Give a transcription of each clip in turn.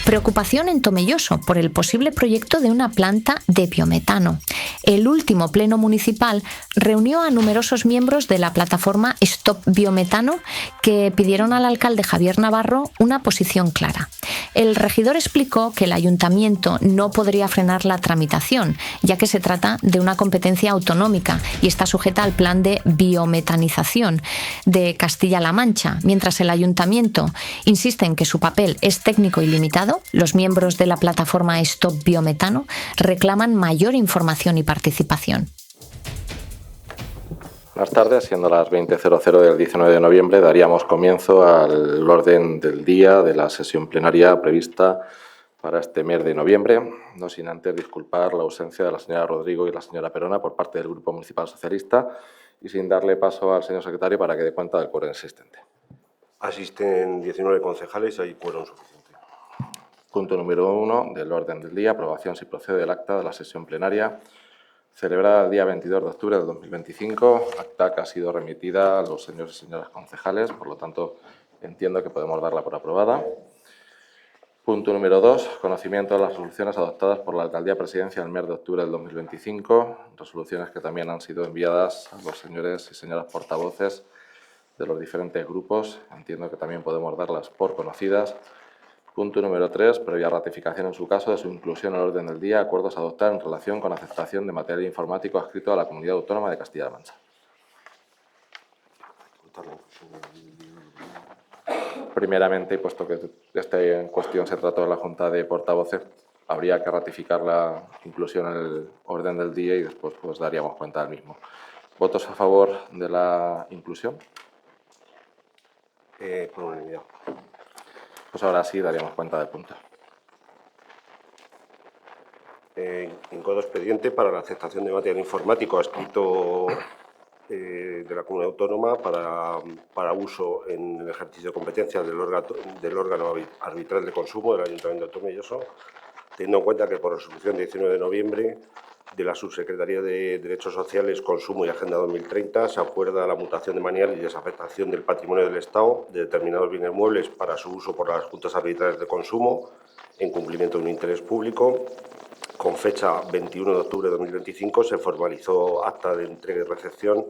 Preocupación en Tomelloso por el posible proyecto de una planta de biometano. El último pleno municipal reunió a numerosos miembros de la plataforma Stop Biometano que pidieron al alcalde Javier Navarro una posición clara. El regidor explicó que el ayuntamiento no podría frenar la tramitación, ya que se trata de una competencia autonómica y está sujeta al plan de biometanización de Castilla-La Mancha. Mientras el ayuntamiento insiste en que su papel es técnico y limitado, los miembros de la plataforma Stop Biometano reclaman mayor información y participación. Buenas tardes, siendo las 20:00 del 19 de noviembre, daríamos comienzo al orden del día de la sesión plenaria prevista para este mes de noviembre, no sin antes disculpar la ausencia de la señora Rodrigo y la señora Perona por parte del Grupo Municipal Socialista y sin darle paso al señor secretario para que dé cuenta del quórum existente. Asisten 19 concejales, hay quórum suficiente. Punto número 1 del orden del día, aprobación si procede del acta de la sesión plenaria celebrada el día 22 de octubre del 2025, acta que ha sido remitida a los señores y señoras concejales, por lo tanto entiendo que podemos darla por aprobada. Punto número 2, conocimiento de las resoluciones adoptadas por la Alcaldía Presidencia el mes de octubre del 2025, resoluciones que también han sido enviadas a los señores y señoras portavoces de los diferentes grupos, entiendo que también podemos darlas por conocidas. Punto número 3, previa ratificación en su caso de su inclusión en el orden del día, acuerdos a adoptar en relación con aceptación de material informático adscrito a la Comunidad Autónoma de Castilla-La Mancha. Primeramente, puesto que esta cuestión se trató en la Junta de Portavoces, habría que ratificar la inclusión en el orden del día y después pues daríamos cuenta del mismo. ¿Votos a favor de la inclusión? Por unanimidad. Pues ahora sí daríamos cuenta del punto. Incodo expediente para la aceptación de material informático adscrito de la Comunidad Autónoma para uso en el ejercicio de competencias del órgano arbitral de consumo del Ayuntamiento de Tomelloso, teniendo en cuenta que por resolución 19 de noviembre de la Subsecretaría de Derechos Sociales, Consumo y Agenda 2030 se acuerda la mutación de manial y desafectación del patrimonio del Estado de determinados bienes muebles para su uso por las juntas arbitrales de consumo en cumplimiento de un interés público. Con fecha 21 de octubre de 2025 se formalizó acta de entrega y recepción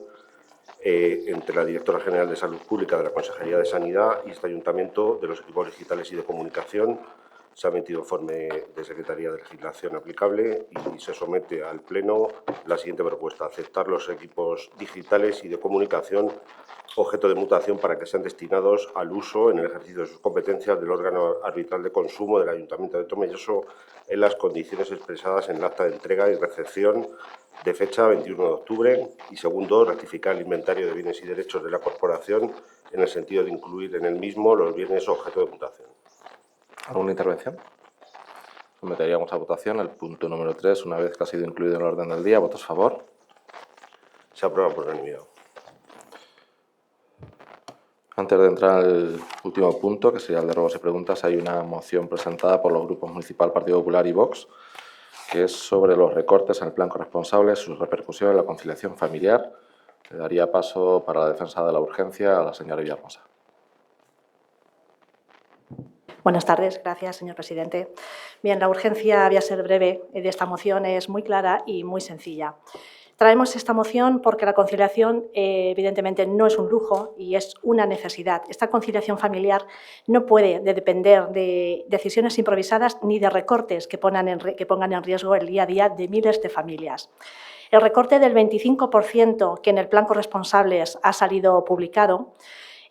entre la Directora General de Salud Pública de la Consejería de Sanidad y este Ayuntamiento de los equipos digitales y de comunicación. Se ha emitido informe de Secretaría de Legislación aplicable y se somete al Pleno la siguiente propuesta: aceptar los equipos digitales y de comunicación objeto de mutación para que sean destinados al uso en el ejercicio de sus competencias del órgano arbitral de consumo del Ayuntamiento de Tomelloso en las condiciones expresadas en el acta de entrega y recepción de fecha 21 de octubre. Y segundo, rectificar el inventario de bienes y derechos de la corporación en el sentido de incluir en el mismo los bienes objeto de mutación. ¿Alguna intervención? Someteríamos a votación el punto número 3, una vez que ha sido incluido en el orden del día. ¿Votos a favor? Se aprueba por unanimidad. Antes de entrar al último punto, que sería el de ruegos y preguntas, hay una moción presentada por los grupos Municipal, Partido Popular y Vox, que es sobre los recortes en el plan corresponsable, su repercusión en la conciliación familiar. Le daría paso para la defensa de la urgencia a la señora Villahermosa. Buenas tardes, gracias, señor presidente. Bien, la urgencia, voy a ser breve, de esta moción es muy clara y muy sencilla. Traemos esta moción porque la conciliación, evidentemente, no es un lujo y es una necesidad. Esta conciliación familiar no puede depender de decisiones improvisadas ni de recortes que pongan en riesgo el día a día de miles de familias. El recorte del 25% que en el plan corresponsables ha salido publicado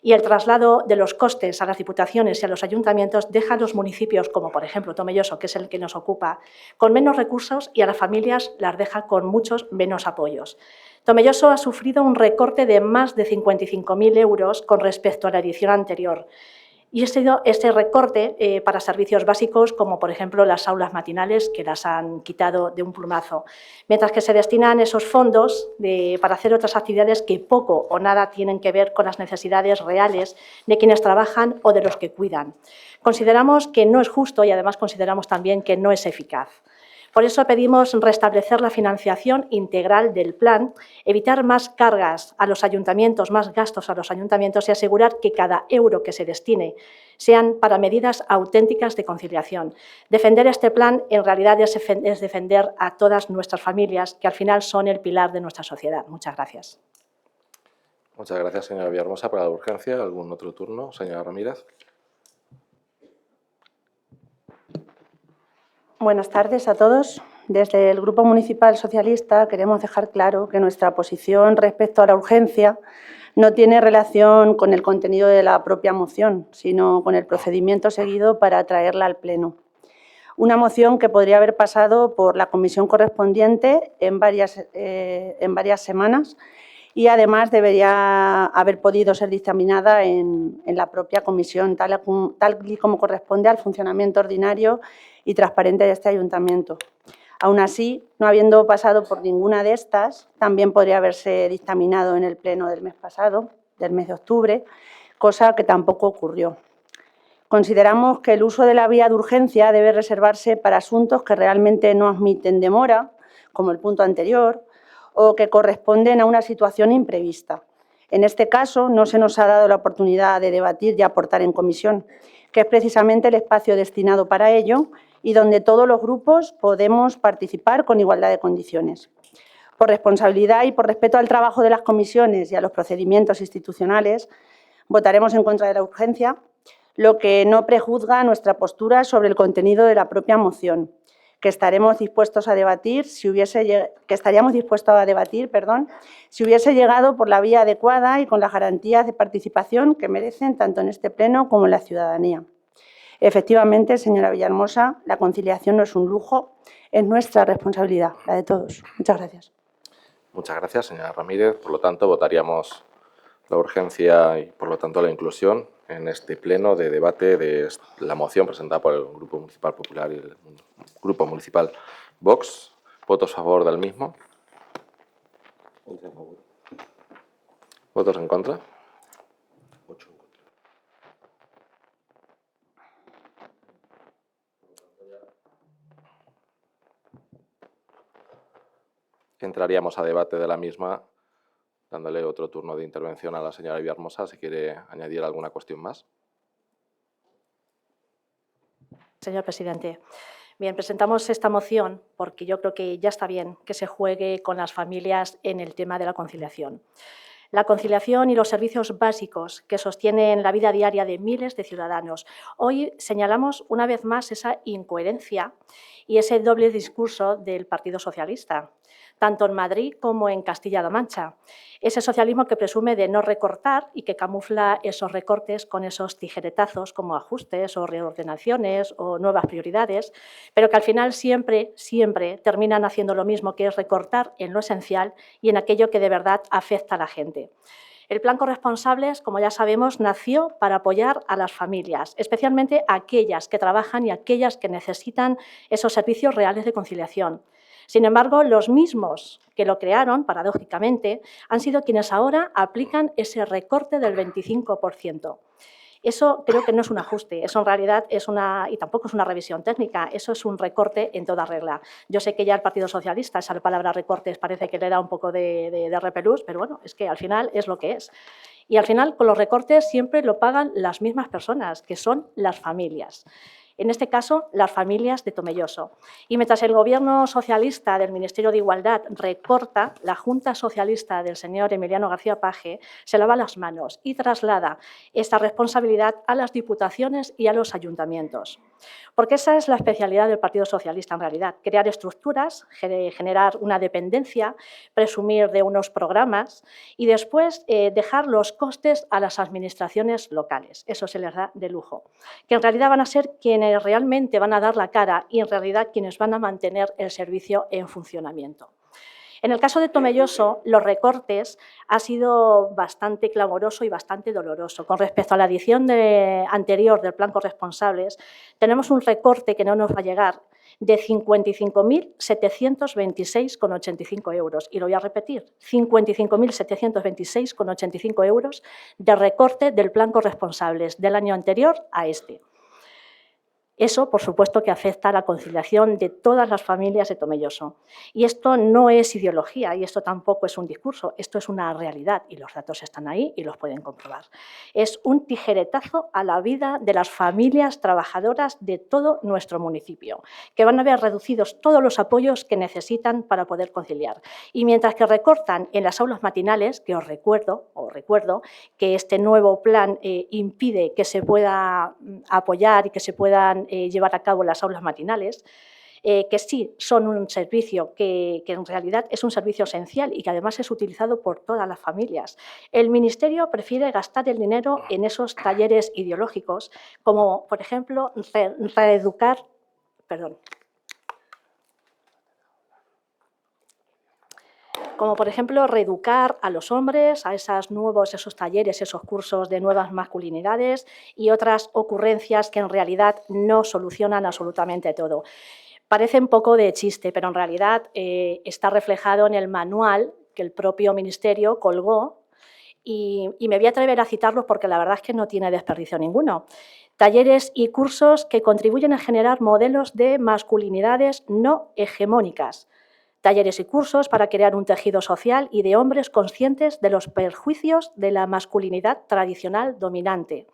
y el traslado de los costes a las diputaciones y a los ayuntamientos deja a los municipios, como por ejemplo Tomelloso, que es el que nos ocupa, con menos recursos y a las familias las deja con muchos menos apoyos. Tomelloso ha sufrido un recorte de más de 55.000 euros con respecto a la edición anterior. Y este recorte para servicios básicos, como por ejemplo las aulas matinales, que las han quitado de un plumazo, mientras que se destinan esos fondos para hacer otras actividades que poco o nada tienen que ver con las necesidades reales de quienes trabajan o de los que cuidan. Consideramos que no es justo y además consideramos también que no es eficaz. Por eso pedimos restablecer la financiación integral del plan, evitar más cargas a los ayuntamientos, más gastos a los ayuntamientos y asegurar que cada euro que se destine sean para medidas auténticas de conciliación. Defender este plan en realidad es defender a todas nuestras familias, que al final son el pilar de nuestra sociedad. Muchas gracias. Muchas gracias, señora Villahermosa. Para la urgencia, ¿algún otro turno? Señora Ramírez. Buenas tardes a todos. Desde el Grupo Municipal Socialista queremos dejar claro que nuestra posición respecto a la urgencia no tiene relación con el contenido de la propia moción, sino con el procedimiento seguido para traerla al Pleno. Una moción que podría haber pasado por la comisión correspondiente en varias semanas y además debería haber podido ser dictaminada en la propia comisión, tal y como corresponde al funcionamiento ordinario y transparente de este ayuntamiento. Aún así, no habiendo pasado por ninguna de estas, también podría haberse dictaminado en el pleno del mes pasado, del mes de octubre, cosa que tampoco ocurrió. Consideramos que el uso de la vía de urgencia debe reservarse para asuntos que realmente no admiten demora, como el punto anterior, o que corresponden a una situación imprevista. En este caso, no se nos ha dado la oportunidad de debatir y aportar en comisión, que es precisamente el espacio destinado para ello y donde todos los grupos podemos participar con igualdad de condiciones. Por responsabilidad y por respeto al trabajo de las comisiones y a los procedimientos institucionales, votaremos en contra de la urgencia, lo que no prejuzga nuestra postura sobre el contenido de la propia moción, que estaríamos dispuestos a debatir si hubiese llegado por la vía adecuada y con las garantías de participación que merecen tanto en este pleno como en la ciudadanía. Efectivamente, señora Villahermosa, la conciliación no es un lujo, es nuestra responsabilidad, la de todos. Muchas gracias. Muchas gracias, señora Ramírez. Por lo tanto, votaríamos la urgencia y, por lo tanto, la inclusión en este pleno de debate de la moción presentada por el Grupo Municipal Popular y el Grupo Municipal Vox. ¿Votos a favor del mismo? 11 a favor. ¿Votos en contra? 8 en contra. Entraríamos a debate de la misma, dándole otro turno de intervención a la señora Villahermosa, si quiere añadir alguna cuestión más. Señor presidente, bien, presentamos esta moción porque yo creo que ya está bien que se juegue con las familias en el tema de la conciliación. La conciliación y los servicios básicos que sostienen la vida diaria de miles de ciudadanos. Hoy señalamos una vez más esa incoherencia y ese doble discurso del Partido Socialista, tanto en Madrid como en Castilla-La Mancha. Ese socialismo que presume de no recortar y que camufla esos recortes con esos tijeretazos como ajustes o reordenaciones o nuevas prioridades, pero que al final siempre terminan haciendo lo mismo, que es recortar en lo esencial y en aquello que de verdad afecta a la gente. El Plan Corresponsables, como ya sabemos, nació para apoyar a las familias, especialmente a aquellas que trabajan y a aquellas que necesitan esos servicios reales de conciliación. Sin embargo, los mismos que lo crearon, paradójicamente, han sido quienes ahora aplican ese recorte del 25%. Eso creo que no es un ajuste, eso en realidad y tampoco es una revisión técnica, eso es un recorte en toda regla. Yo sé que ya el Partido Socialista, esa palabra recortes parece que le da un poco de repelús, pero bueno, es que al final es lo que es. Y al final, con los recortes siempre lo pagan las mismas personas, que son las familias. En este caso, las familias de Tomelloso. Y mientras el Gobierno socialista del Ministerio de Igualdad recorta, la Junta Socialista del señor Emiliano García Paje se lava las manos y traslada esta responsabilidad a las diputaciones y a los ayuntamientos. Porque esa es la especialidad del Partido Socialista en realidad, crear estructuras, generar una dependencia, presumir de unos programas y después dejar los costes a las administraciones locales. Eso se les da de lujo. Que en realidad van a ser quienes realmente van a dar la cara y en realidad quienes van a mantener el servicio en funcionamiento. En el caso de Tomelloso, los recortes ha sido bastante clamoroso y bastante doloroso. Con respecto a la edición anterior del Plan Corresponsables, tenemos un recorte que no nos va a llegar de 55.726,85 euros. Y lo voy a repetir, 55.726,85 euros de recorte del Plan Corresponsables del año anterior a este. Eso, por supuesto, que afecta a la conciliación de todas las familias de Tomelloso. Y esto no es ideología y esto tampoco es un discurso, esto es una realidad y los datos están ahí y los pueden comprobar. Es un tijeretazo a la vida de las familias trabajadoras de todo nuestro municipio, que van a ver reducidos todos los apoyos que necesitan para poder conciliar. Y mientras que recortan en las aulas matinales, que os recuerdo que este nuevo plan impide que se pueda apoyar y que se puedan llevar a cabo las aulas matinales, que sí son un servicio que en realidad es un servicio esencial y que además es utilizado por todas las familias. El Ministerio prefiere gastar el dinero en esos talleres ideológicos, como por ejemplo reeducar a los hombres, a esos talleres, esos cursos de nuevas masculinidades y otras ocurrencias que en realidad no solucionan absolutamente todo. Parece un poco de chiste, pero en realidad está reflejado en el manual que el propio Ministerio colgó y me voy a atrever a citarlos porque la verdad es que no tiene desperdicio ninguno. Talleres y cursos que contribuyen a generar modelos de masculinidades no hegemónicas. Talleres y cursos para crear un tejido social y de hombres conscientes de los perjuicios de la masculinidad tradicional dominante.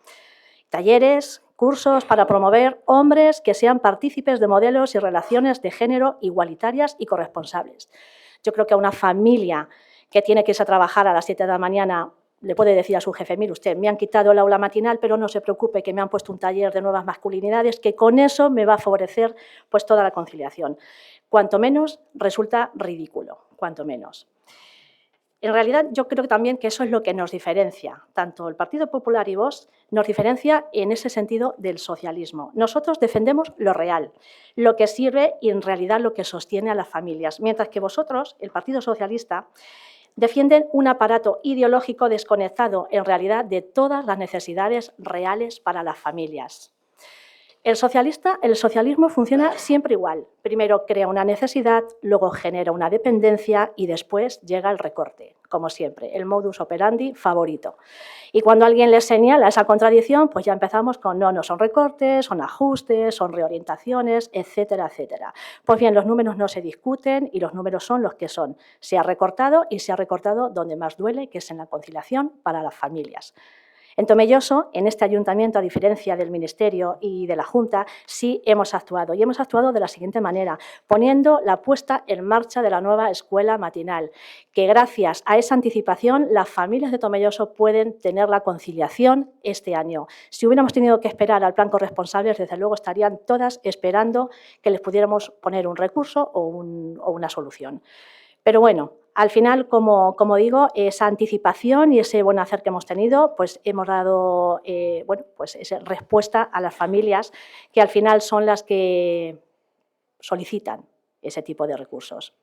Talleres, cursos para promover hombres que sean partícipes de modelos y relaciones de género igualitarias y corresponsables. Yo creo que a una familia que tiene que irse a trabajar a las 7 de la mañana le puede decir a su jefe, mire usted, me han quitado el aula matinal, pero no se preocupe que me han puesto un taller de nuevas masculinidades, que con eso me va a favorecer pues, toda la conciliación. Cuanto menos resulta ridículo, cuanto menos. En realidad, yo creo también que eso es lo que nos diferencia. Tanto el Partido Popular y Vox nos diferencia en ese sentido del socialismo. Nosotros defendemos lo real, lo que sirve y en realidad lo que sostiene a las familias, mientras que vosotros, el Partido Socialista, defienden un aparato ideológico desconectado en realidad de todas las necesidades reales para las familias. El socialismo funciona siempre igual. Primero crea una necesidad, luego genera una dependencia y después llega el recorte, como siempre, el modus operandi favorito. Y cuando alguien les señala esa contradicción, pues ya empezamos con no son recortes, son ajustes, son reorientaciones, etcétera, etcétera. Pues bien, los números no se discuten y los números son los que son. Se ha recortado y se ha recortado donde más duele, que es en la conciliación para las familias. En Tomelloso, en este ayuntamiento, a diferencia del Ministerio y de la Junta, sí hemos actuado. Y hemos actuado de la siguiente manera, poniendo la puesta en marcha de la nueva escuela matinal, que gracias a esa anticipación las familias de Tomelloso pueden tener la conciliación este año. Si hubiéramos tenido que esperar al plan corresponsables, desde luego estarían todas esperando que les pudiéramos poner un recurso o una solución. Pero bueno, al final, como digo, esa anticipación y ese buen hacer que hemos tenido, pues hemos dado esa respuesta a las familias que al final son las que solicitan ese tipo de recursos.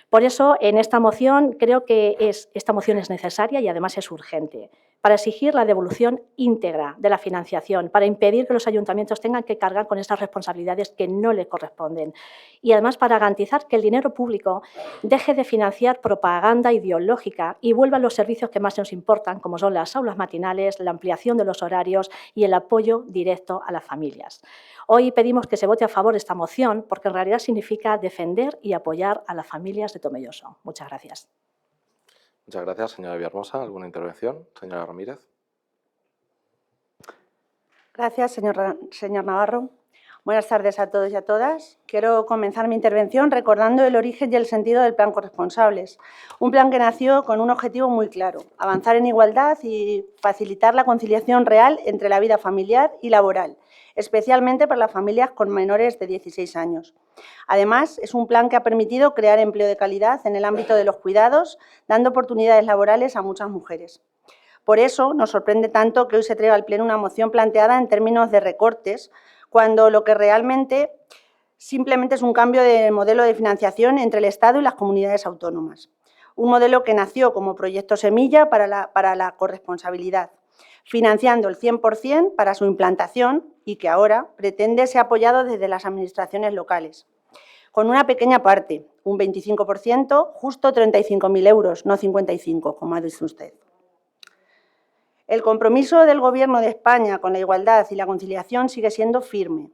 Por eso, en esta moción, creo que esta moción es necesaria y además es urgente, para exigir la devolución íntegra de la financiación, para impedir que los ayuntamientos tengan que cargar con estas responsabilidades que no les corresponden y además para garantizar que el dinero público deje de financiar propaganda ideológica y vuelva a los servicios que más nos importan, como son las aulas matinales, la ampliación de los horarios y el apoyo directo a las familias. Hoy pedimos que se vote a favor de esta moción porque en realidad significa defender y apoyar a las familias de Tomelloso. Muchas gracias. Muchas gracias, señora Villahermosa. ¿Alguna intervención? Señora Ramírez. Gracias, señor Navarro. Buenas tardes a todos y a todas. Quiero comenzar mi intervención recordando el origen y el sentido del Plan Corresponsables. Un plan que nació con un objetivo muy claro, avanzar en igualdad y facilitar la conciliación real entre la vida familiar y laboral, especialmente para las familias con menores de 16 años. Además, es un plan que ha permitido crear empleo de calidad en el ámbito de los cuidados, dando oportunidades laborales a muchas mujeres. Por eso nos sorprende tanto que hoy se traiga al Pleno una moción planteada en términos de recortes, cuando lo que realmente simplemente es un cambio de modelo de financiación entre el Estado y las comunidades autónomas. Un modelo que nació como proyecto semilla para la corresponsabilidad, financiando el 100% para su implantación y que ahora pretende ser apoyado desde las administraciones locales. Con una pequeña parte, un 25%, justo 35.000 euros, no 55, como ha dicho usted. El compromiso del Gobierno de España con la igualdad y la conciliación sigue siendo firme.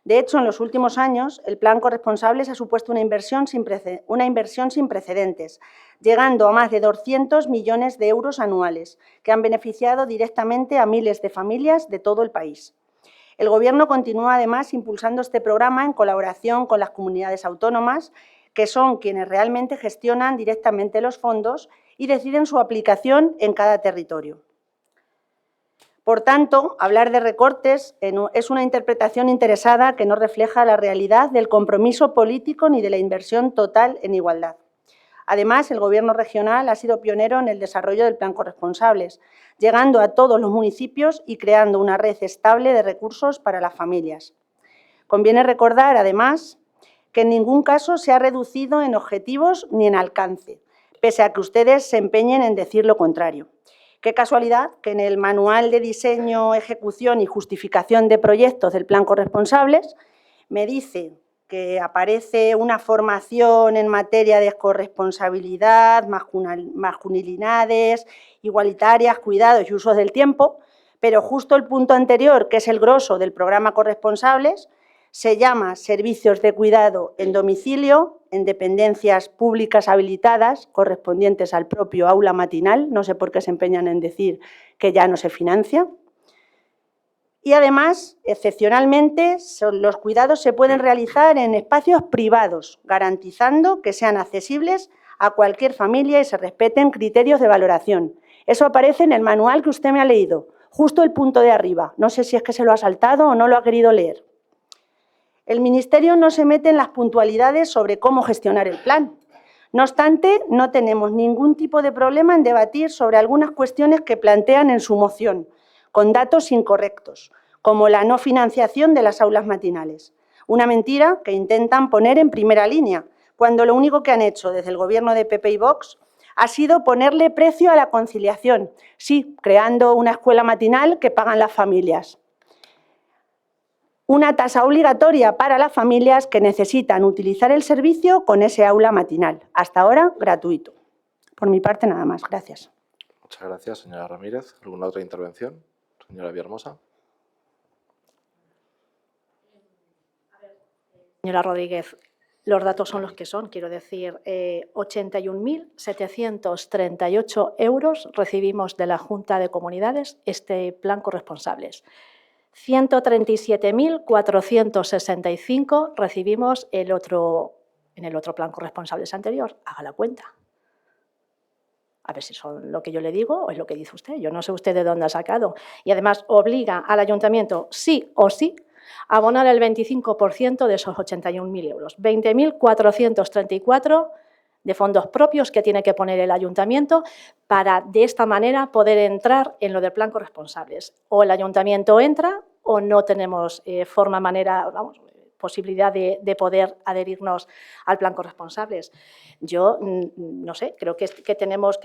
De hecho, en los últimos años, el Plan Corresponsables ha supuesto una inversión sin precedentes, llegando a más de 200 millones de euros anuales, que han beneficiado directamente a miles de familias de todo el país. El Gobierno continúa, además, impulsando este programa en colaboración con las comunidades autónomas, que son quienes realmente gestionan directamente los fondos y deciden su aplicación en cada territorio. Por tanto, hablar de recortes es una interpretación interesada que no refleja la realidad del compromiso político ni de la inversión total en igualdad. Además, el Gobierno regional ha sido pionero en el desarrollo del Plan Corresponsables, llegando a todos los municipios y creando una red estable de recursos para las familias. Conviene recordar, además, que en ningún caso se ha reducido en objetivos ni en alcance, pese a que ustedes se empeñen en decir lo contrario. Qué casualidad que en el Manual de Diseño, Ejecución y Justificación de Proyectos del Plan Corresponsables me dice que aparece una formación en materia de corresponsabilidad, masculinidades, igualitarias, cuidados y usos del tiempo, pero justo el punto anterior, que es el grosso del programa Corresponsables, se llama Servicios de Cuidado en Domicilio, en dependencias públicas habilitadas, correspondientes al propio aula matinal, no sé por qué se empeñan en decir que ya no se financia. Y además, excepcionalmente, los cuidados se pueden realizar en espacios privados, garantizando que sean accesibles a cualquier familia y se respeten criterios de valoración. Eso aparece en el manual que usted me ha leído, justo el punto de arriba. No sé si es que se lo ha saltado o no lo ha querido leer. El Ministerio no se mete en las puntualidades sobre cómo gestionar el plan. No obstante, no tenemos ningún tipo de problema en debatir sobre algunas cuestiones que plantean en su moción, con datos incorrectos, como la no financiación de las aulas matinales. Una mentira que intentan poner en primera línea, cuando lo único que han hecho desde el Gobierno de PP y Vox ha sido ponerle precio a la conciliación, sí, creando una escuela matinal que pagan las familias. Una tasa obligatoria para las familias que necesitan utilizar el servicio con ese aula matinal. Hasta ahora, gratuito. Por mi parte, nada más. Gracias. Muchas gracias, señora Ramírez. ¿Alguna otra intervención? Señora Villahermosa. Señora Rodríguez, los datos son los que son. Quiero decir, 81.738 euros recibimos de la Junta de Comunidades este plan Corresponsables. 137.465 recibimos en el otro plan Corresponsables anterior. Haga la cuenta. A ver si son lo que yo le digo o es lo que dice usted. Yo no sé usted de dónde ha sacado. Y además obliga al ayuntamiento, sí o sí, a abonar el 25% de esos 81.000 euros. 20.434 de fondos propios que tiene que poner el ayuntamiento para, de esta manera, poder entrar en lo del plan Corresponsables. O el ayuntamiento entra o no tenemos posibilidad de poder adherirnos al plan Corresponsables. Yo no sé, creo que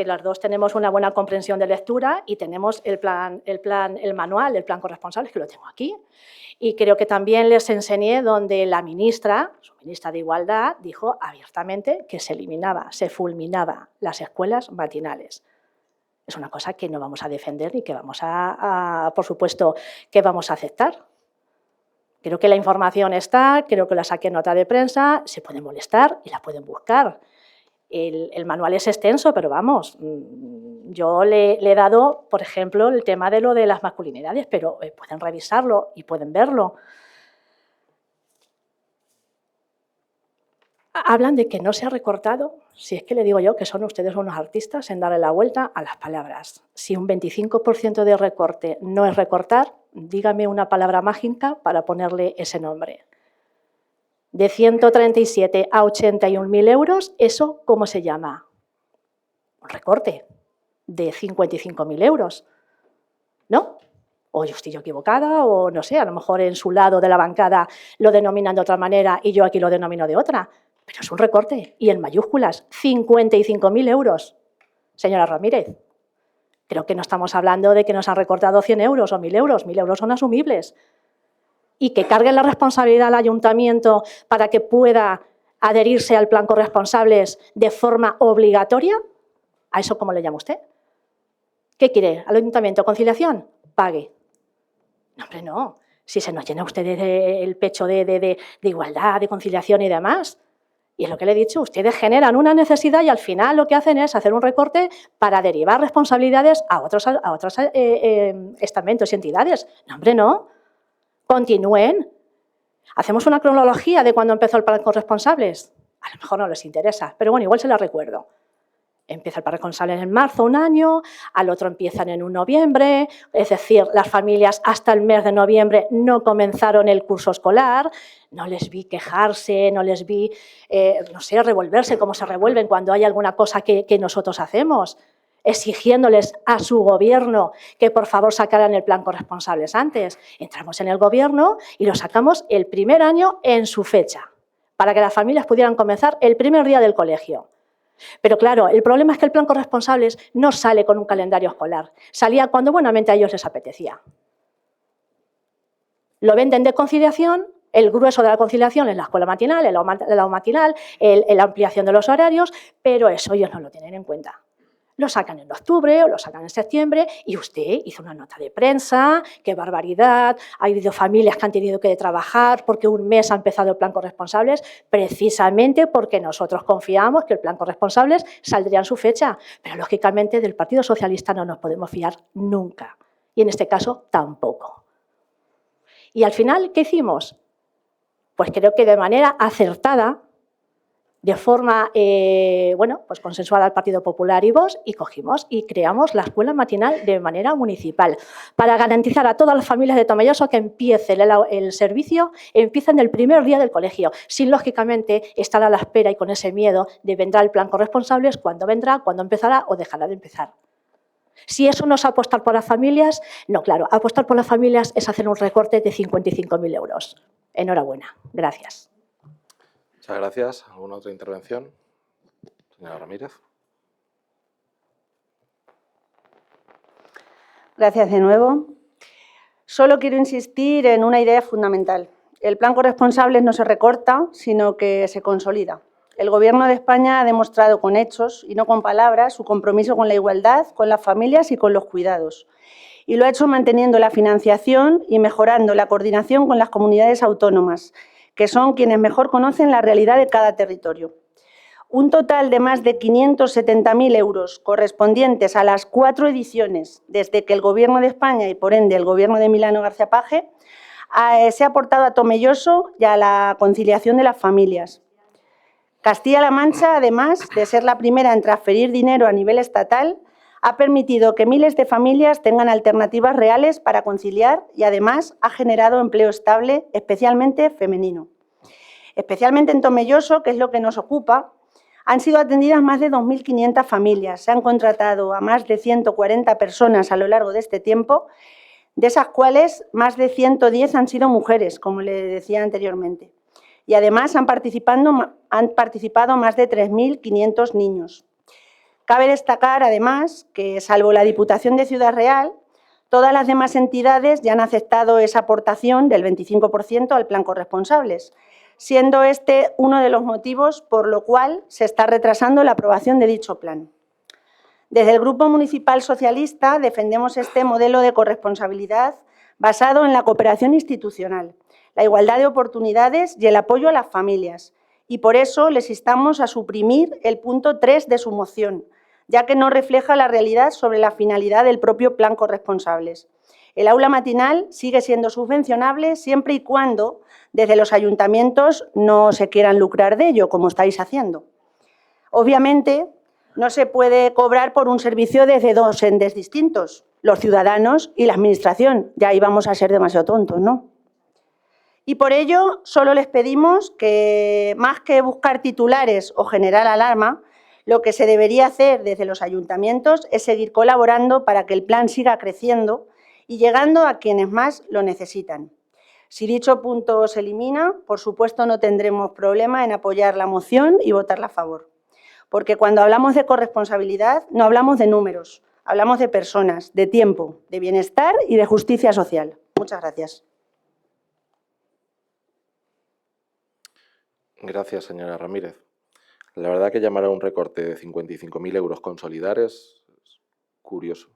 las dos tenemos una buena comprensión de lectura y tenemos el manual del plan Corresponsables, que lo tengo aquí. Y creo que también les enseñé donde la ministra, su ministra de Igualdad, dijo abiertamente que se fulminaba las escuelas matinales. Es una cosa que no vamos a defender ni que vamos por supuesto, que vamos a aceptar. Creo que la información está, creo que la saqué en nota de prensa, se pueden molestar y la pueden buscar. El manual es extenso, pero vamos, yo le he dado, por ejemplo, el tema de lo de las masculinidades, pero pueden revisarlo y pueden verlo. Hablan de que no se ha recortado, si es que le digo yo que son ustedes unos artistas en darle la vuelta a las palabras. Si un 25% de recorte no es recortar, dígame una palabra mágica para ponerle ese nombre. De 137 a 81.000 euros, ¿eso cómo se llama? Un recorte de 55.000 euros, ¿no? O yo estoy equivocada, o no sé, a lo mejor en su lado de la bancada lo denominan de otra manera y yo aquí lo denomino de otra. Pero es un recorte, y en mayúsculas, 55.000 euros. Señora Ramírez, creo que no estamos hablando de que nos han recortado 100 euros o 1.000 euros. 1.000 euros son asumibles. Y que carguen la responsabilidad al ayuntamiento para que pueda adherirse al plan Corresponsables de forma obligatoria, ¿a eso cómo le llama usted? ¿Qué quiere? ¿Al ayuntamiento conciliación? Pague. No, hombre, no. Si se nos llena ustedes el pecho de igualdad, de conciliación y demás. Y es lo que le he dicho, ustedes generan una necesidad y al final lo que hacen es hacer un recorte para derivar responsabilidades a otros estamentos y entidades. No, hombre, no. Continúen. Hacemos una cronología de cuando empezó el plan corresponsables. A lo mejor no les interesa, pero bueno, igual se la recuerdo. Empieza el plan corresponsables en marzo, un año, al otro empiezan en un noviembre, es decir, las familias hasta el mes de noviembre no comenzaron el curso escolar, no les vi quejarse, no les vi, no sé, revolverse como se revuelven cuando hay alguna cosa que nosotros hacemos, exigiéndoles a su gobierno que por favor sacaran el plan corresponsables antes. Entramos en el gobierno y lo sacamos el primer año en su fecha, para que las familias pudieran comenzar el primer día del colegio. Pero claro, el problema es que el plan corresponsables no sale con un calendario escolar. Salía cuando buenamente a ellos les apetecía. Lo venden de conciliación, el grueso de la conciliación es la escuela matinal, el aula matinal, la ampliación de los horarios, pero eso ellos no lo tienen en cuenta. Lo sacan en octubre o lo sacan en septiembre y usted hizo una nota de prensa, qué barbaridad, ha habido familias que han tenido que trabajar porque un mes ha empezado el plan corresponsables, precisamente porque nosotros confiamos que el plan corresponsables saldría en su fecha, pero lógicamente del Partido Socialista no nos podemos fiar nunca y en este caso tampoco. Y al final, ¿qué hicimos? Pues creo que de manera acertada, de forma pues consensuada al Partido Popular y Vox, y cogimos y creamos la escuela matinal de manera municipal para garantizar a todas las familias de Tomelloso que empiece el servicio, empiecen el primer día del colegio, sin lógicamente estar a la espera y con ese miedo de vendrá el plan corresponsables, cuándo vendrá, cuándo empezará o dejará de empezar. Si eso no es apostar por las familias, no, claro, apostar por las familias es hacer un recorte de 55.000 euros. Enhorabuena. Gracias. Muchas gracias. ¿Alguna otra intervención? Señora Ramírez. Gracias de nuevo. Solo quiero insistir en una idea fundamental. El plan corresponsables no se recorta, sino que se consolida. El Gobierno de España ha demostrado con hechos y no con palabras su compromiso con la igualdad, con las familias y con los cuidados. Y lo ha hecho manteniendo la financiación y mejorando la coordinación con las comunidades autónomas, que son quienes mejor conocen la realidad de cada territorio. Un total de más de 570.000 euros correspondientes a las 4 ediciones desde que el Gobierno de España y, por ende, el Gobierno de Emiliano García Paje se ha aportado a Tomelloso y a la conciliación de las familias. Castilla-La Mancha, además de ser la primera en transferir dinero a nivel estatal, ha permitido que miles de familias tengan alternativas reales para conciliar y, además, ha generado empleo estable, especialmente femenino. Especialmente en Tomelloso, que es lo que nos ocupa, han sido atendidas más de 2.500 familias. Se han contratado a más de 140 personas a lo largo de este tiempo, de esas cuales más de 110 han sido mujeres, como le decía anteriormente. Y, además, han participado más de 3.500 niños. Cabe destacar, además, que, salvo la Diputación de Ciudad Real, todas las demás entidades ya han aceptado esa aportación del 25% al plan corresponsables, siendo este uno de los motivos por lo cual se está retrasando la aprobación de dicho plan. Desde el Grupo Municipal Socialista defendemos este modelo de corresponsabilidad basado en la cooperación institucional, la igualdad de oportunidades y el apoyo a las familias, y por eso les instamos a suprimir el punto 3 de su moción, ya que no refleja la realidad sobre la finalidad del propio plan corresponsables. El aula matinal sigue siendo subvencionable siempre y cuando desde los ayuntamientos no se quieran lucrar de ello, como estáis haciendo. Obviamente, no se puede cobrar por un servicio desde dos entes distintos, los ciudadanos y la Administración. Ya ahí vamos a ser demasiado tontos, ¿no? Y por ello, solo les pedimos que, más que buscar titulares o generar alarma, lo que se debería hacer desde los ayuntamientos es seguir colaborando para que el plan siga creciendo y llegando a quienes más lo necesitan. Si dicho punto se elimina, por supuesto no tendremos problema en apoyar la moción y votarla a favor. Porque cuando hablamos de corresponsabilidad no hablamos de números, hablamos de personas, de tiempo, de bienestar y de justicia social. Muchas gracias. Gracias, señora Ramírez. La verdad que llamar a un recorte de 55.000 euros consolidar es curioso.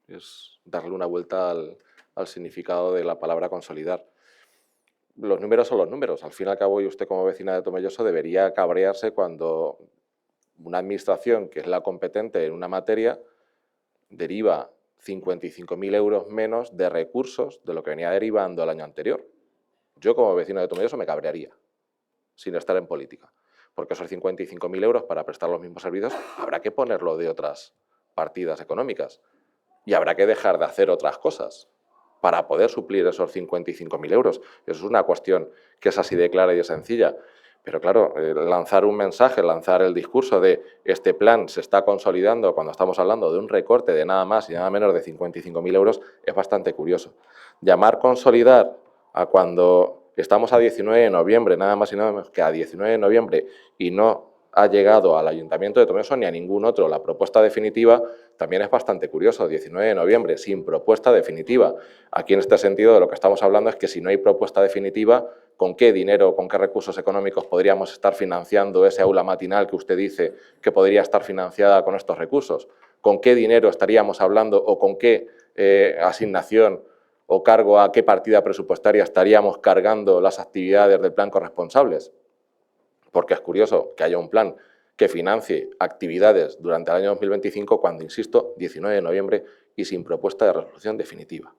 Es darle una vuelta al significado de la palabra consolidar. Los números son los números. Al fin y al cabo, y usted como vecina de Tomelloso debería cabrearse cuando una administración que es la competente en una materia deriva 55.000 euros menos de recursos de lo que venía derivando el año anterior. Yo como vecino de Tomelloso me cabrearía, sin estar en política, porque esos 55.000 euros para prestar los mismos servicios habrá que ponerlo de otras partidas económicas y habrá que dejar de hacer otras cosas para poder suplir esos 55.000 euros. Eso es una cuestión que es así de clara y de sencilla. Pero claro, lanzar un mensaje, lanzar el discurso de este plan se está consolidando cuando estamos hablando de un recorte de nada más y nada menos de 55.000 euros es bastante curioso. Llamar consolidar a cuando estamos a 19 de noviembre, nada más y nada menos que a 19 de noviembre y no ha llegado al Ayuntamiento de Tomelloso ni a ningún otro la propuesta definitiva, también es bastante curioso. 19 de noviembre sin propuesta definitiva. Aquí en este sentido de lo que estamos hablando es que si no hay propuesta definitiva, ¿con qué dinero, con qué recursos económicos podríamos estar financiando ese aula matinal que usted dice que podría estar financiada con estos recursos? ¿Con qué dinero estaríamos hablando o con qué asignación o cargo a qué partida presupuestaria estaríamos cargando las actividades del plan corresponsables? Porque es curioso que haya un plan que financie actividades durante el año 2025 cuando, insisto, 19 de noviembre y sin propuesta de resolución definitiva.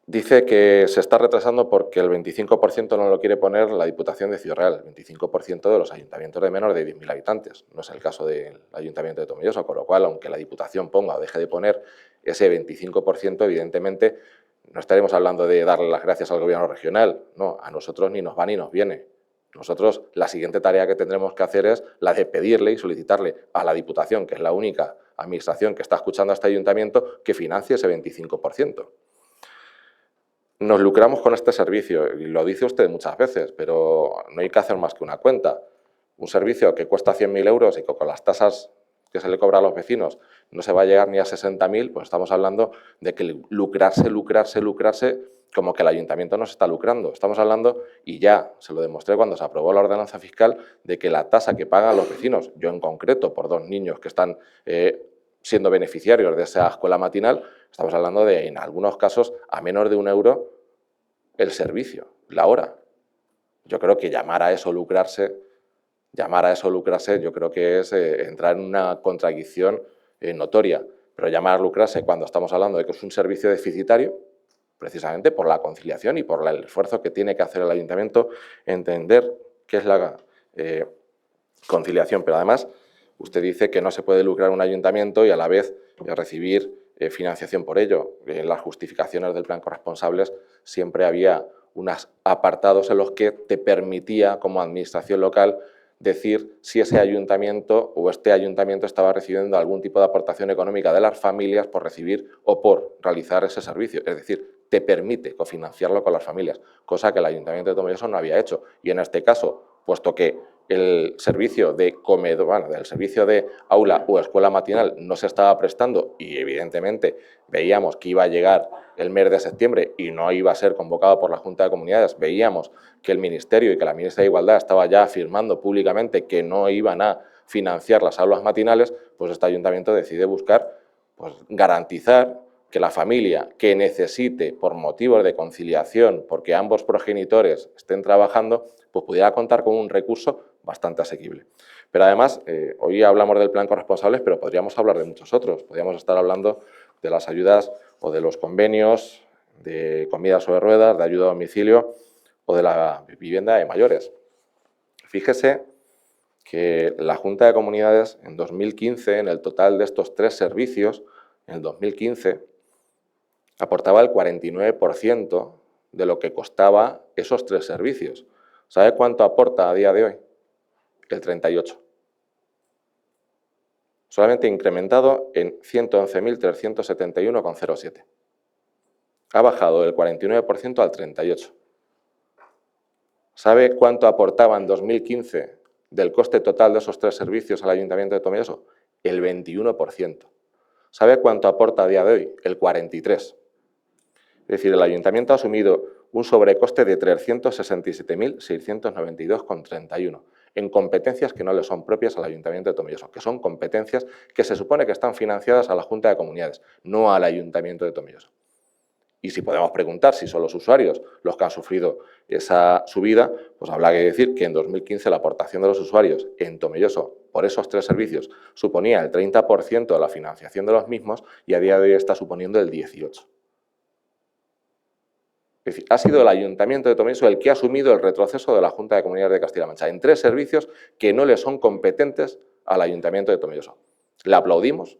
Dice que se está retrasando porque el 25% no lo quiere poner la Diputación de Ciudad Real, el 25% de los ayuntamientos de menos de 10.000 habitantes. No es el caso del Ayuntamiento de Tomelloso, con lo cual, aunque la Diputación ponga o deje de poner ese 25%, evidentemente no estaremos hablando de darle las gracias al Gobierno regional. No, a nosotros ni nos va ni nos viene. Nosotros la siguiente tarea que tendremos que hacer es la de pedirle y solicitarle a la Diputación, que es la única administración que está escuchando a este ayuntamiento, que financie ese 25%. Nos lucramos con este servicio, y lo dice usted muchas veces, pero no hay que hacer más que una cuenta. Un servicio que cuesta 100.000 euros y que con las tasas que se le cobra a los vecinos no se va a llegar ni a 60.000, pues estamos hablando de que lucrarse, como que el ayuntamiento no se está lucrando. Estamos hablando, y ya se lo demostré cuando se aprobó la ordenanza fiscal, de que la tasa que pagan los vecinos, yo en concreto por 2 niños que están siendo beneficiarios de esa escuela matinal, estamos hablando de, en algunos casos, a menos de 1 euro el servicio, la hora. Yo creo que llamar a eso lucrarse, yo creo que es entrar en una contradicción notoria. Pero llamar a lucrarse cuando estamos hablando de que es un servicio deficitario, precisamente por la conciliación y por el esfuerzo que tiene que hacer el ayuntamiento, entender qué es la conciliación. Pero además, usted dice que no se puede lucrar un ayuntamiento y a la vez recibir financiación por ello. En las justificaciones del plan corresponsables siempre había unos apartados en los que te permitía, como administración local, decir si ese ayuntamiento o este ayuntamiento estaba recibiendo algún tipo de aportación económica de las familias por recibir o por realizar ese servicio. Es decir, te permite cofinanciarlo con las familias, cosa que el Ayuntamiento de Tomelloso no había hecho. Y en este caso, puesto que el servicio de comedor, bueno, del servicio de aula o escuela matinal no se estaba prestando y evidentemente veíamos que iba a llegar el mes de septiembre y no iba a ser convocado por la Junta de Comunidades, veíamos que el Ministerio y que la ministra de Igualdad estaba ya afirmando públicamente que no iban a financiar las aulas matinales, pues este ayuntamiento decide buscar garantizar que la familia que necesite por motivos de conciliación, porque ambos progenitores estén trabajando, pues pudiera contar con un recurso bastante asequible. Pero además, hoy hablamos del plan corresponsables, pero podríamos hablar de muchos otros. Podríamos estar hablando de las ayudas o de los convenios de comida sobre ruedas, de ayuda a domicilio o de la vivienda de mayores. Fíjese que la Junta de Comunidades en 2015, en el total de estos 3 servicios, en el 2015, aportaba el 49% de lo que costaba esos 3 servicios. ¿Sabe cuánto aporta a día de hoy? El 38%. Solamente incrementado en 111.371,07. Ha bajado del 49% al 38%. ¿Sabe cuánto aportaba en 2015 del coste total de esos 3 servicios al Ayuntamiento de Tomelloso? El 21%. ¿Sabe cuánto aporta a día de hoy? El 43%. Es decir, el Ayuntamiento ha asumido un sobrecoste de 367.692,31. en competencias que no le son propias al Ayuntamiento de Tomelloso, que son competencias que se supone que están financiadas a la Junta de Comunidades, no al Ayuntamiento de Tomelloso. Y si podemos preguntar si son los usuarios los que han sufrido esa subida, pues habrá que decir que en 2015 la aportación de los usuarios en Tomelloso por esos 3 servicios suponía el 30% de la financiación de los mismos y a día de hoy está suponiendo el 18%. Es decir, ha sido el Ayuntamiento de Tomelloso el que ha asumido el retroceso de la Junta de Comunidades de Castilla-La Mancha en 3 servicios que no le son competentes al Ayuntamiento de Tomelloso. ¿Le aplaudimos?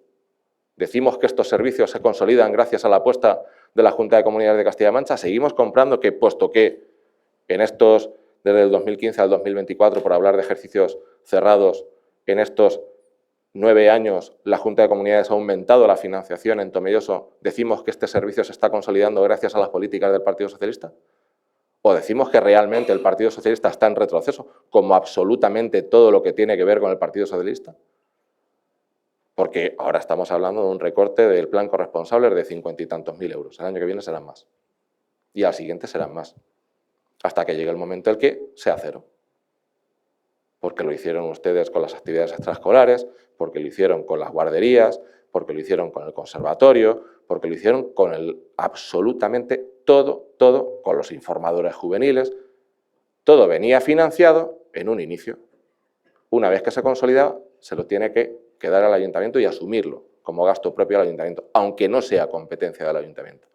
¿Decimos que estos servicios se consolidan gracias a la apuesta de la Junta de Comunidades de Castilla-La Mancha? Seguimos comprando que, puesto que en estos, desde el 2015 al 2024, por hablar de ejercicios cerrados, en estos 9 años la Junta de Comunidades ha aumentado la financiación en Tomelloso, ¿decimos que este servicio se está consolidando gracias a las políticas del Partido Socialista? ¿O decimos que realmente el Partido Socialista está en retroceso, como absolutamente todo lo que tiene que ver con el Partido Socialista? Porque ahora estamos hablando de un recorte del plan corresponsable de 50 y tantos mil euros. El año que viene serán más. Y al siguiente serán más. Hasta que llegue el momento en el que sea cero. Porque lo hicieron ustedes con las actividades extraescolares, porque lo hicieron con las guarderías, porque lo hicieron con el conservatorio, porque lo hicieron con absolutamente todo, con los informadores juveniles. Todo venía financiado en un inicio. Una vez que se consolidaba, se lo tiene que dar al Ayuntamiento y asumirlo como gasto propio del Ayuntamiento, aunque no sea competencia del Ayuntamiento.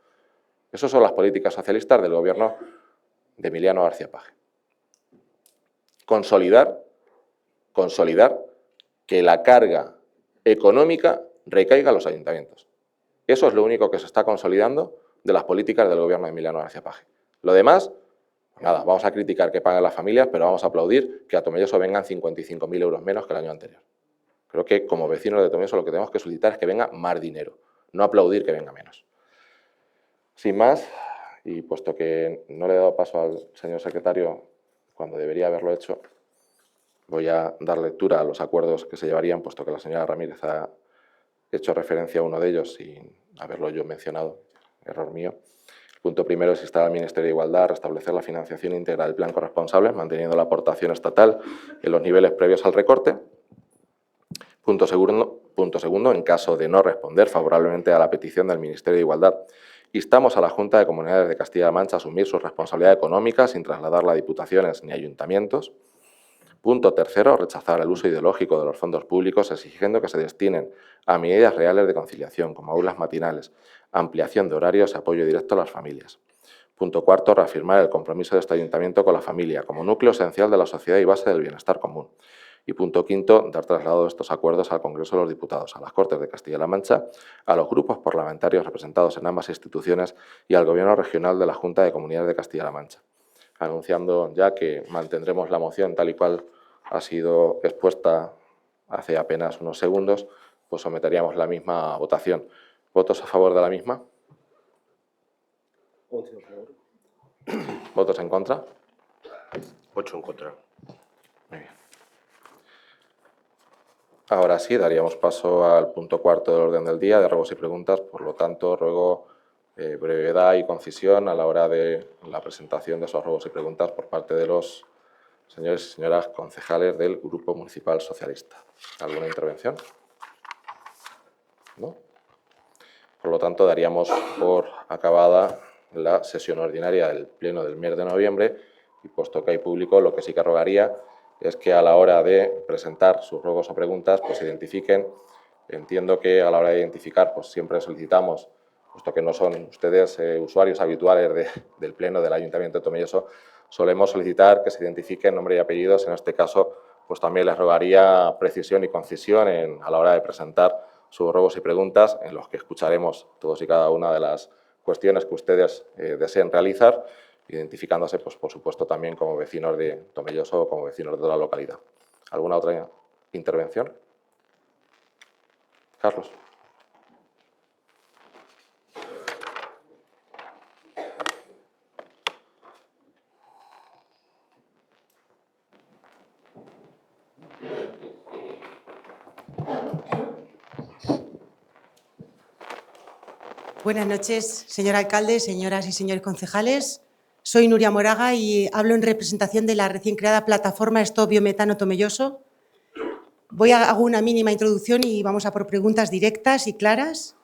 Esas son las políticas socialistas del gobierno de Emiliano García Paje. Consolidar que la carga económica recaiga a los ayuntamientos. Eso es lo único que se está consolidando de las políticas del gobierno de Emiliano García Paje. Lo demás, nada, vamos a criticar que paguen las familias, pero vamos a aplaudir que a Tomelloso vengan 55.000 euros menos que el año anterior. Creo que como vecinos de Tomelloso lo que tenemos que solicitar es que venga más dinero, no aplaudir que venga menos. Sin más, y puesto que no le he dado paso al señor secretario cuando debería haberlo hecho, voy a dar lectura a los acuerdos que se llevarían, puesto que la señora Ramírez ha hecho referencia a uno de ellos sin haberlo yo mencionado, error mío. El punto primero es instar al Ministerio de Igualdad a restablecer la financiación íntegra del plan corresponsable, manteniendo la aportación estatal en los niveles previos al recorte. Punto segundo, en caso de no responder favorablemente a la petición del Ministerio de Igualdad, instamos a la Junta de Comunidades de Castilla-La Mancha a asumir su responsabilidad económica sin trasladarla a diputaciones ni ayuntamientos. Punto tercero, rechazar el uso ideológico de los fondos públicos exigiendo que se destinen a medidas reales de conciliación, como aulas matinales, ampliación de horarios y apoyo directo a las familias. Punto cuarto, reafirmar el compromiso de este ayuntamiento con la familia como núcleo esencial de la sociedad y base del bienestar común. Y punto quinto, dar traslado de estos acuerdos al Congreso de los Diputados, a las Cortes de Castilla-La Mancha, a los grupos parlamentarios representados en ambas instituciones y al Gobierno regional de la Junta de Comunidades de Castilla-La Mancha. Anunciando ya que mantendremos la moción tal y cual ha sido expuesta hace apenas unos segundos, pues someteríamos la misma a votación. ¿Votos a favor de la misma? 11 a favor. ¿Votos en contra? 8 en contra. Muy bien. Ahora sí, daríamos paso al punto cuarto del orden del día, de ruegos y preguntas. Por lo tanto, ruego brevedad y concisión a la hora de la presentación de esos ruegos y preguntas por parte de los señores y señoras concejales del Grupo Municipal Socialista. ¿Alguna intervención? ¿No? Por lo tanto, daríamos por acabada la sesión ordinaria del Pleno del mes de noviembre y, puesto que hay público, lo que sí que rogaría es que a la hora de presentar sus ruegos o preguntas, pues se identifiquen. Entiendo que a la hora de identificar, pues siempre solicitamos, puesto que no son ustedes usuarios habituales del Pleno del Ayuntamiento de Tomelloso, solemos solicitar que se identifiquen nombre y apellidos. En este caso, pues también les rogaría precisión y concisión a la hora de presentar sus ruegos y preguntas, en los que escucharemos todos y cada una de las cuestiones que ustedes deseen realizar, identificándose, pues, por supuesto, también como vecinos de Tomelloso o como vecinos de la localidad. ¿Alguna otra intervención? Carlos. Buenas noches, señor alcalde, señoras y señores concejales. Soy Nuria Moraga y hablo en representación de la recién creada plataforma Stop Biometano Tomelloso. Hago una mínima introducción y vamos a por preguntas directas y claras.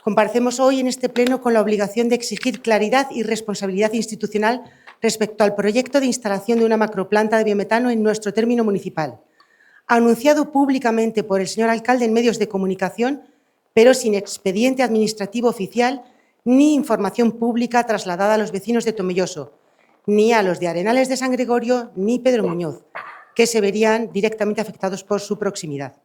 Comparecemos hoy en este pleno con la obligación de exigir claridad y responsabilidad institucional respecto al proyecto de instalación de una macroplanta de biometano en nuestro término municipal, anunciado públicamente por el señor alcalde en medios de comunicación, pero sin expediente administrativo oficial ni información pública trasladada a los vecinos de Tomelloso, ni a los de Arenales de San Gregorio ni Pedro Muñoz, que se verían directamente afectados por su proximidad.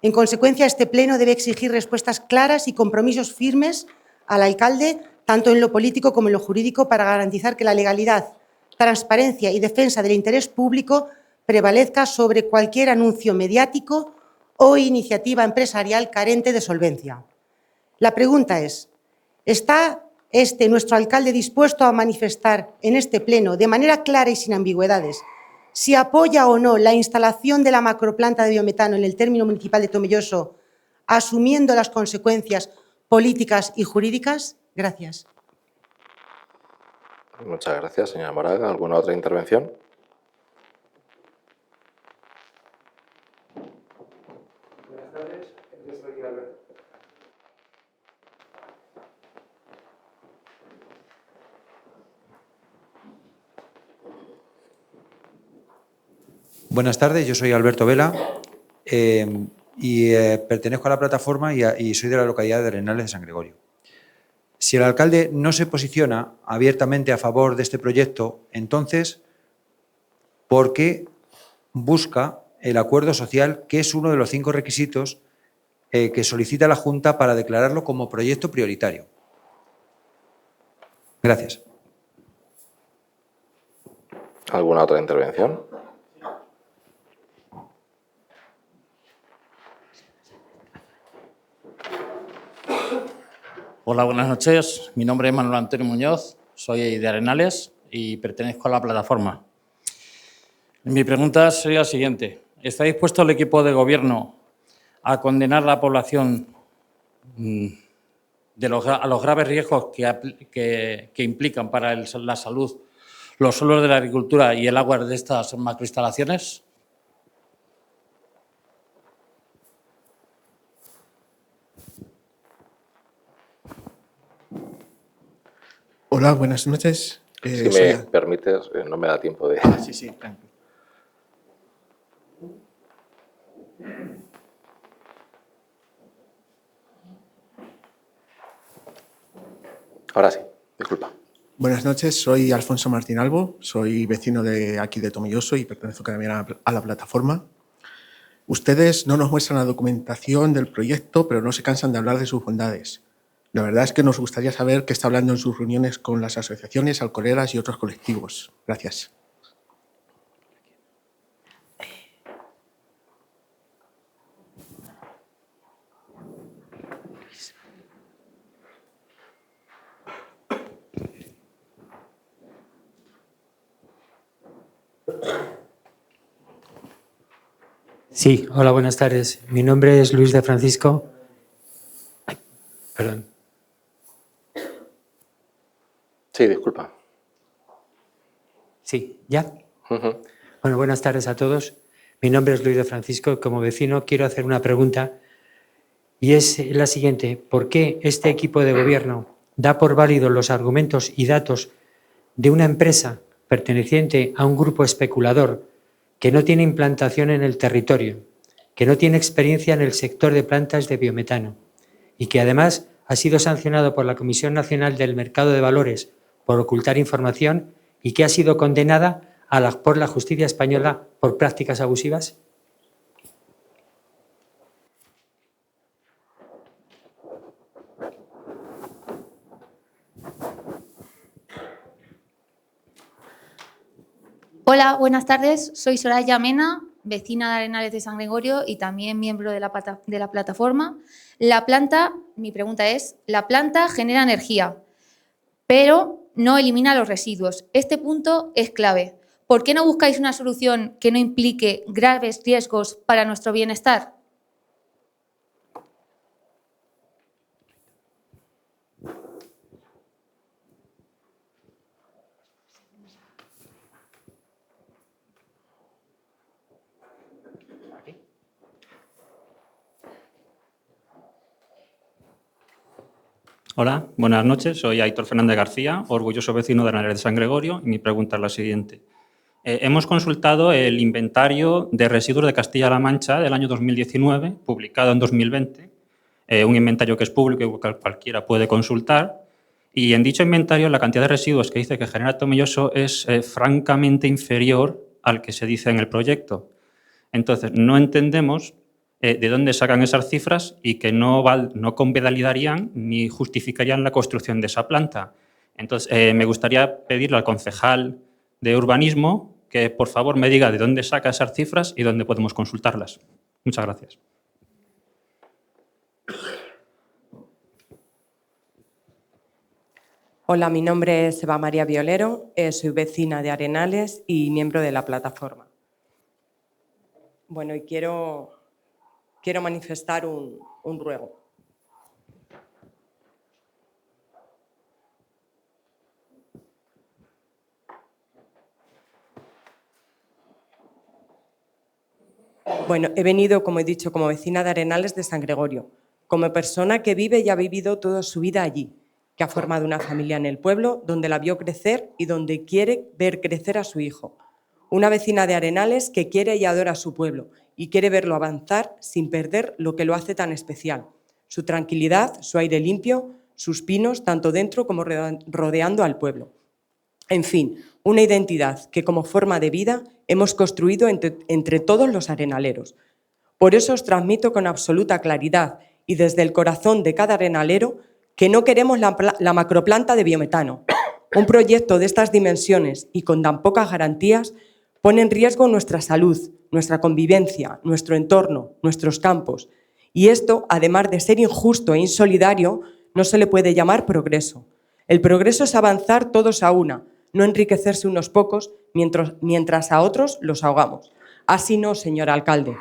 En consecuencia, este pleno debe exigir respuestas claras y compromisos firmes al alcalde, tanto en lo político como en lo jurídico, para garantizar que la legalidad, transparencia y defensa del interés público prevalezca sobre cualquier anuncio mediático o iniciativa empresarial carente de solvencia. La pregunta es, ¿está nuestro alcalde dispuesto a manifestar en este pleno de manera clara y sin ambigüedades si apoya o no la instalación de la macroplanta de biometano en el término municipal de Tomelloso, asumiendo las consecuencias políticas y jurídicas? Gracias. Muchas gracias, señora Moraga. ¿Alguna otra intervención? Buenas tardes, yo soy Alberto. Buenas tardes, yo soy Alberto Vela y pertenezco a la plataforma y soy de la localidad de Arenales de San Gregorio. Si el alcalde no se posiciona abiertamente a favor de este proyecto, entonces, ¿por qué busca el acuerdo social, que es uno de los 5 requisitos que solicita la Junta para declararlo como proyecto prioritario? Gracias. ¿Alguna otra intervención? Hola, buenas noches. Mi nombre es Manuel Antonio Muñoz, soy de Arenales y pertenezco a la plataforma. Mi pregunta sería la siguiente. ¿Está dispuesto el equipo de gobierno a condenar a la población a los graves riesgos que implican para la salud los suelos de la agricultura y el agua de estas macroinstalaciones? Hola, buenas noches. Si me permites, no me da tiempo de... Sí, tranquilo. Ahora sí, disculpa. Buenas noches, soy Alfonso Martín Albo, soy vecino de aquí de Tomelloso y pertenezco también a la plataforma. Ustedes no nos muestran la documentación del proyecto, pero no se cansan de hablar de sus bondades. La verdad es que nos gustaría saber qué está hablando en sus reuniones con las asociaciones, alcoholeras y otros colectivos. Gracias. Sí, hola, buenas tardes. Mi nombre es Luis de Francisco. Perdón. Sí, disculpa. Sí, ¿ya? Bueno, buenas tardes a todos. Mi nombre es Luis de Francisco. Como vecino quiero hacer una pregunta y es la siguiente. ¿Por qué este equipo de gobierno da por válidos los argumentos y datos de una empresa perteneciente a un grupo especulador que no tiene implantación en el territorio, que no tiene experiencia en el sector de plantas de biometano y que además ha sido sancionado por la Comisión Nacional del Mercado de Valores por ocultar información y que ha sido condenada por la justicia española por prácticas abusivas? Hola, buenas tardes. Soy Soraya Mena, vecina de Arenales de San Gregorio y también miembro de la plataforma. Mi pregunta es, la planta genera energía, pero no elimina los residuos. Este punto es clave. ¿Por qué no buscáis una solución que no implique graves riesgos para nuestro bienestar? Hola, buenas noches. Soy Aitor Fernández García, orgulloso vecino de Arenales de San Gregorio, y mi pregunta es la siguiente. Hemos consultado el inventario de residuos de Castilla-La Mancha del año 2019, publicado en 2020, un inventario que es público y que cualquiera puede consultar, y en dicho inventario la cantidad de residuos que dice que genera Tomelloso es francamente inferior al que se dice en el proyecto. Entonces, no entendemos de dónde sacan esas cifras y que no convalidarían ni justificarían la construcción de esa planta. Entonces, me gustaría pedirle al concejal de Urbanismo que, por favor, me diga de dónde saca esas cifras y dónde podemos consultarlas. Muchas gracias. Hola, mi nombre es Eva María Violero, soy vecina de Arenales y miembro de la plataforma. Bueno, y quiero manifestar un ruego. Bueno, he venido, como he dicho, como vecina de Arenales de San Gregorio, como persona que vive y ha vivido toda su vida allí, que ha formado una familia en el pueblo, donde la vio crecer y donde quiere ver crecer a su hijo. Una vecina de Arenales que quiere y adora a su pueblo y quiere verlo avanzar sin perder lo que lo hace tan especial. Su tranquilidad, su aire limpio, sus pinos, tanto dentro como rodeando al pueblo. En fin, una identidad que como forma de vida hemos construido entre todos los arenaleros. Por eso os transmito con absoluta claridad y desde el corazón de cada arenalero que no queremos la macroplanta de biometano. Un proyecto de estas dimensiones y con tan pocas garantías pone en riesgo nuestra salud, nuestra convivencia, nuestro entorno, nuestros campos. Y esto, además de ser injusto e insolidario, no se le puede llamar progreso. El progreso es avanzar todos a una, no enriquecerse unos pocos mientras a otros los ahogamos. Así no, señor alcalde.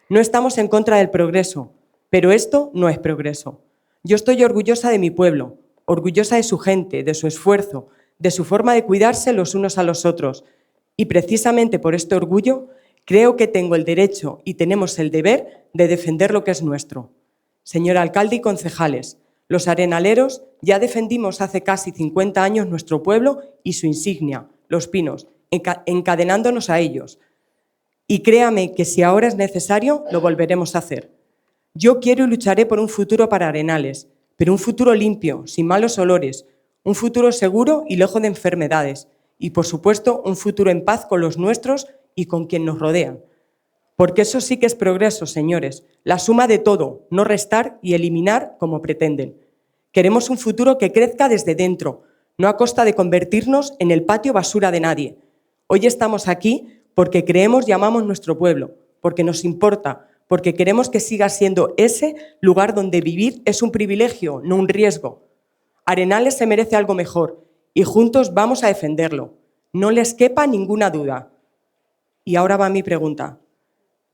No estamos en contra del progreso, pero esto no es progreso. Yo estoy orgullosa de mi pueblo, orgullosa de su gente, de su esfuerzo, de su forma de cuidarse los unos a los otros. Y precisamente por este orgullo creo que tengo el derecho y tenemos el deber de defender lo que es nuestro. Señor alcalde y concejales, los arenaleros ya defendimos hace casi 50 años nuestro pueblo y su insignia, los pinos, encadenándonos a ellos. Y créame que si ahora es necesario, lo volveremos a hacer. Yo quiero y lucharé por un futuro para Arenales, pero un futuro limpio, sin malos olores, un futuro seguro y lejos de enfermedades, y por supuesto un futuro en paz con los nuestros y con quien nos rodean. Porque eso sí que es progreso, señores, la suma de todo, no restar y eliminar como pretenden. Queremos un futuro que crezca desde dentro, no a costa de convertirnos en el patio basura de nadie. Hoy estamos aquí porque creemos y amamos nuestro pueblo, porque nos importa, porque queremos que siga siendo ese lugar donde vivir es un privilegio, no un riesgo. Arenales se merece algo mejor y juntos vamos a defenderlo. No les quepa ninguna duda. Y ahora va mi pregunta.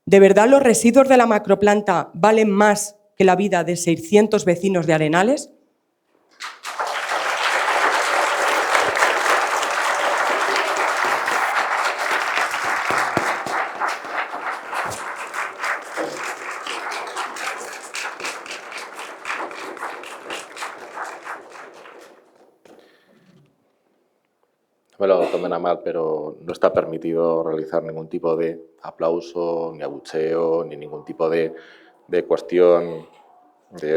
¿De verdad los residuos de la macroplanta valen más que la vida de 600 vecinos de Arenales? No me lo tomen a mal, pero no está permitido realizar ningún tipo de aplauso, ni abucheo, ni ningún tipo de cuestión.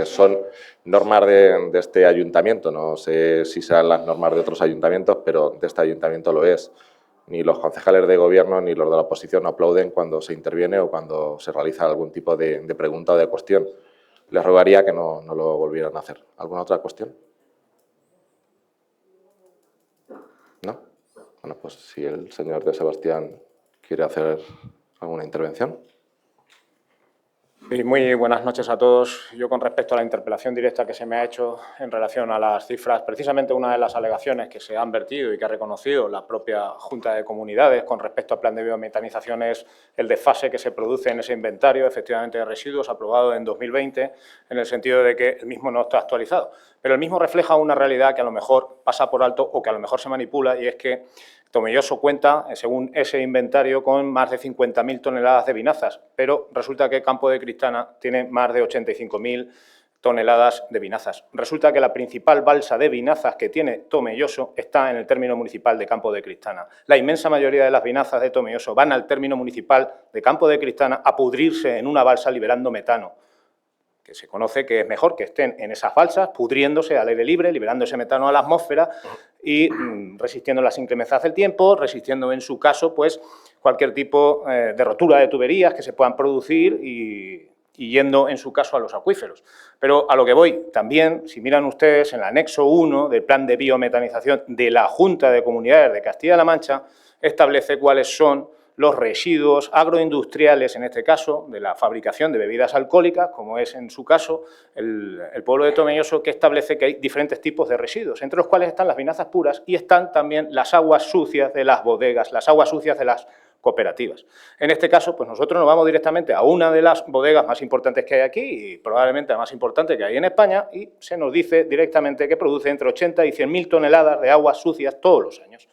Son normas de este ayuntamiento, no sé si sean las normas de otros ayuntamientos, pero de este ayuntamiento lo es. Ni los concejales de gobierno ni los de la oposición aplauden cuando se interviene o cuando se realiza algún tipo de pregunta o de cuestión. Les rogaría que no lo volvieran a hacer. ¿Alguna otra cuestión? ¿No? Bueno, pues si el señor de Sebastián quiere hacer alguna intervención. Sí, muy buenas noches a todos. Yo, con respecto a la interpelación directa que se me ha hecho en relación a las cifras, precisamente una de las alegaciones que se han vertido y que ha reconocido la propia Junta de Comunidades con respecto al plan de biometanización es el desfase que se produce en ese inventario, efectivamente, de residuos aprobado en 2020, en el sentido de que el mismo no está actualizado. Pero el mismo refleja una realidad que a lo mejor pasa por alto o que a lo mejor se manipula, y es que Tomelloso cuenta, según ese inventario, con más de 50.000 toneladas de vinazas, pero resulta que Campo de Cristana tiene más de 85.000 toneladas de vinazas. Resulta que la principal balsa de vinazas que tiene Tomelloso está en el término municipal de Campo de Cristana. La inmensa mayoría de las vinazas de Tomelloso van al término municipal de Campo de Cristana a pudrirse en una balsa liberando metano, que se conoce que es mejor que estén en esas balsas, pudriéndose al aire libre, liberando ese metano a la atmósfera y resistiendo las inclemencias del tiempo, resistiendo en su caso pues cualquier tipo de rotura de tuberías que se puedan producir y yendo en su caso a los acuíferos. Pero a lo que voy, también, si miran ustedes en el anexo 1 del plan de biometanización de la Junta de Comunidades de Castilla-La Mancha, establece cuáles son los residuos agroindustriales, en este caso, de la fabricación de bebidas alcohólicas, como es en su caso el pueblo de Tomelloso, que establece que hay diferentes tipos de residuos, entre los cuales están las vinazas puras y están también las aguas sucias de las bodegas, las aguas sucias de las cooperativas. En este caso, pues nosotros nos vamos directamente a una de las bodegas más importantes que hay aquí y probablemente la más importante que hay en España y se nos dice directamente que produce entre 80 y 100.000 toneladas de aguas sucias todos los años.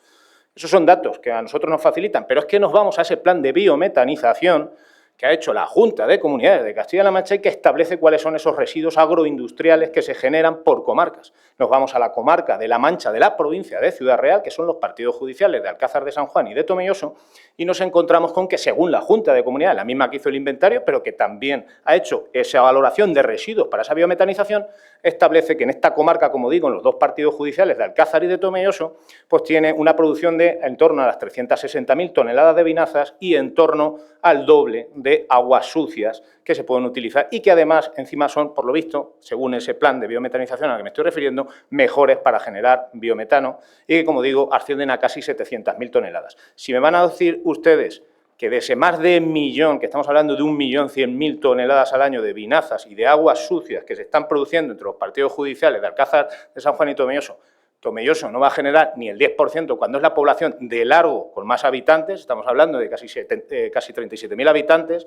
Esos son datos que a nosotros nos facilitan, pero es que nos vamos a ese plan de biometanización que ha hecho la Junta de Comunidades de Castilla-La Mancha y que establece cuáles son esos residuos agroindustriales que se generan por comarcas. Nos vamos a la comarca de La Mancha de la provincia de Ciudad Real, que son los partidos judiciales de Alcázar de San Juan y de Tomelloso, y nos encontramos con que, según la Junta de Comunidades, la misma que hizo el inventario, pero que también ha hecho esa valoración de residuos para esa biometanización, establece que en esta comarca, como digo, en los dos partidos judiciales de Alcázar y de Tomelloso, pues tiene una producción de en torno a las 360.000 toneladas de vinazas y en torno al doble de aguas sucias que se pueden utilizar y que además encima son, por lo visto, según ese plan de biometanización al que me estoy refiriendo, mejores para generar biometano y que, como digo, ascienden a casi 700.000 toneladas. Si me van a decir ustedes que de ese más de 1 millón, que estamos hablando de 1.100.000 toneladas al año de vinazas y de aguas sucias que se están produciendo entre los partidos judiciales de Alcázar de San Juan y Tomelloso, Tomelloso no va a generar ni el 10% cuando es la población de largo con más habitantes, estamos hablando de casi 37.000 habitantes,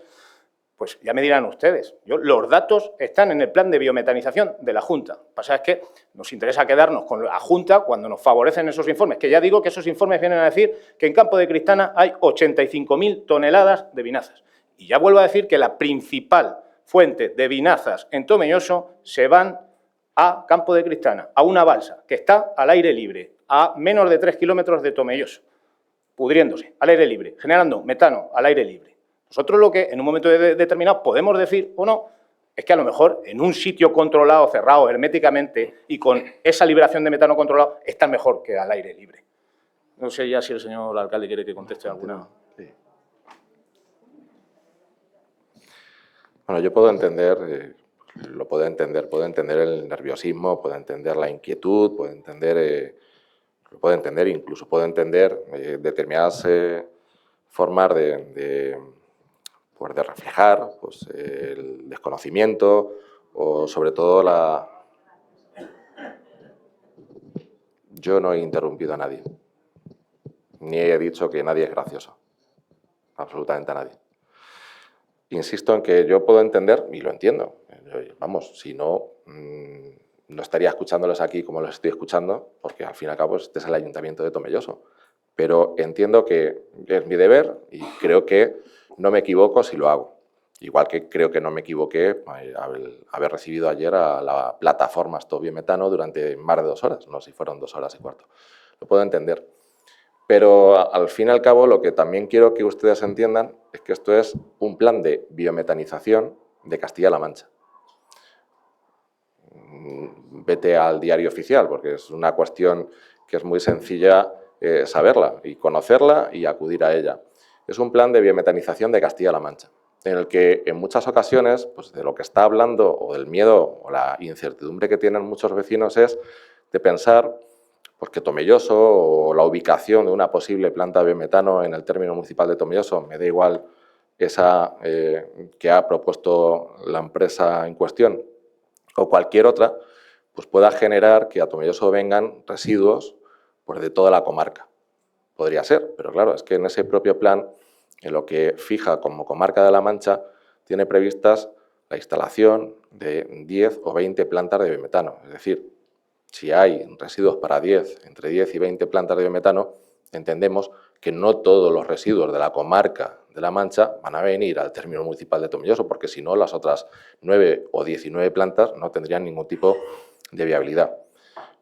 pues ya me dirán ustedes. Los datos están en el plan de biometanización de la Junta. Lo que pasa es que nos interesa quedarnos con la Junta cuando nos favorecen esos informes, que ya digo que esos informes vienen a decir que en Campo de Cristana hay 85.000 toneladas de vinazas. Y ya vuelvo a decir que la principal fuente de vinazas en Tomelloso se van a Campo de Cristana, a una balsa que está al aire libre, a menos de 3 kilómetros de Tomelloso, pudriéndose al aire libre, generando metano al aire libre. Nosotros lo que en un momento determinado podemos decir o no es que a lo mejor en un sitio controlado, cerrado herméticamente y con esa liberación de metano controlado está mejor que al aire libre. No sé ya si el señor alcalde quiere que conteste alguna. Sí. Bueno, yo puedo entender, puedo entender el nerviosismo, puedo entender la inquietud, puedo entender, incluso puedo entender determinadas formas de reflejar pues, el desconocimiento o sobre todo Yo no he interrumpido a nadie, ni he dicho que nadie es gracioso, absolutamente a nadie. Insisto en que yo puedo entender, y lo entiendo, vamos, si no, no estaría escuchándoles aquí como los estoy escuchando, porque al fin y al cabo este es el Ayuntamiento de Tomelloso. Pero entiendo que es mi deber y creo que no me equivoco si lo hago. Igual que creo que no me equivoqué al haber recibido ayer a la plataforma Stop Biometano durante más de 2 horas, no sé si fueron 2 horas y cuarto. Lo puedo entender. Pero al fin y al cabo lo que también quiero que ustedes entiendan es que esto es un plan de biometanización de Castilla-La Mancha. Vete al diario oficial, porque es una cuestión que es muy sencilla saberla y conocerla y acudir a ella. Es un plan de biometanización de Castilla-La Mancha, en el que en muchas ocasiones pues, de lo que está hablando o del miedo o la incertidumbre que tienen muchos vecinos es de pensar pues, que Tomelloso o la ubicación de una posible planta de biometano en el término municipal de Tomelloso, me da igual esa que ha propuesto la empresa en cuestión o cualquier otra, pues pueda generar que a Tomelloso vengan residuos pues, de toda la comarca. Podría ser, pero claro, es que en ese propio plan, en lo que fija como comarca de La Mancha, tiene previstas la instalación de 10 o 20 plantas de biometano. Es decir, si hay residuos para entre 10 y 20 plantas de biometano, entendemos que no todos los residuos de la comarca de la Mancha van a venir al término municipal de Tomelloso, porque si no, las otras 9 o 19 plantas no tendrían ningún tipo de viabilidad.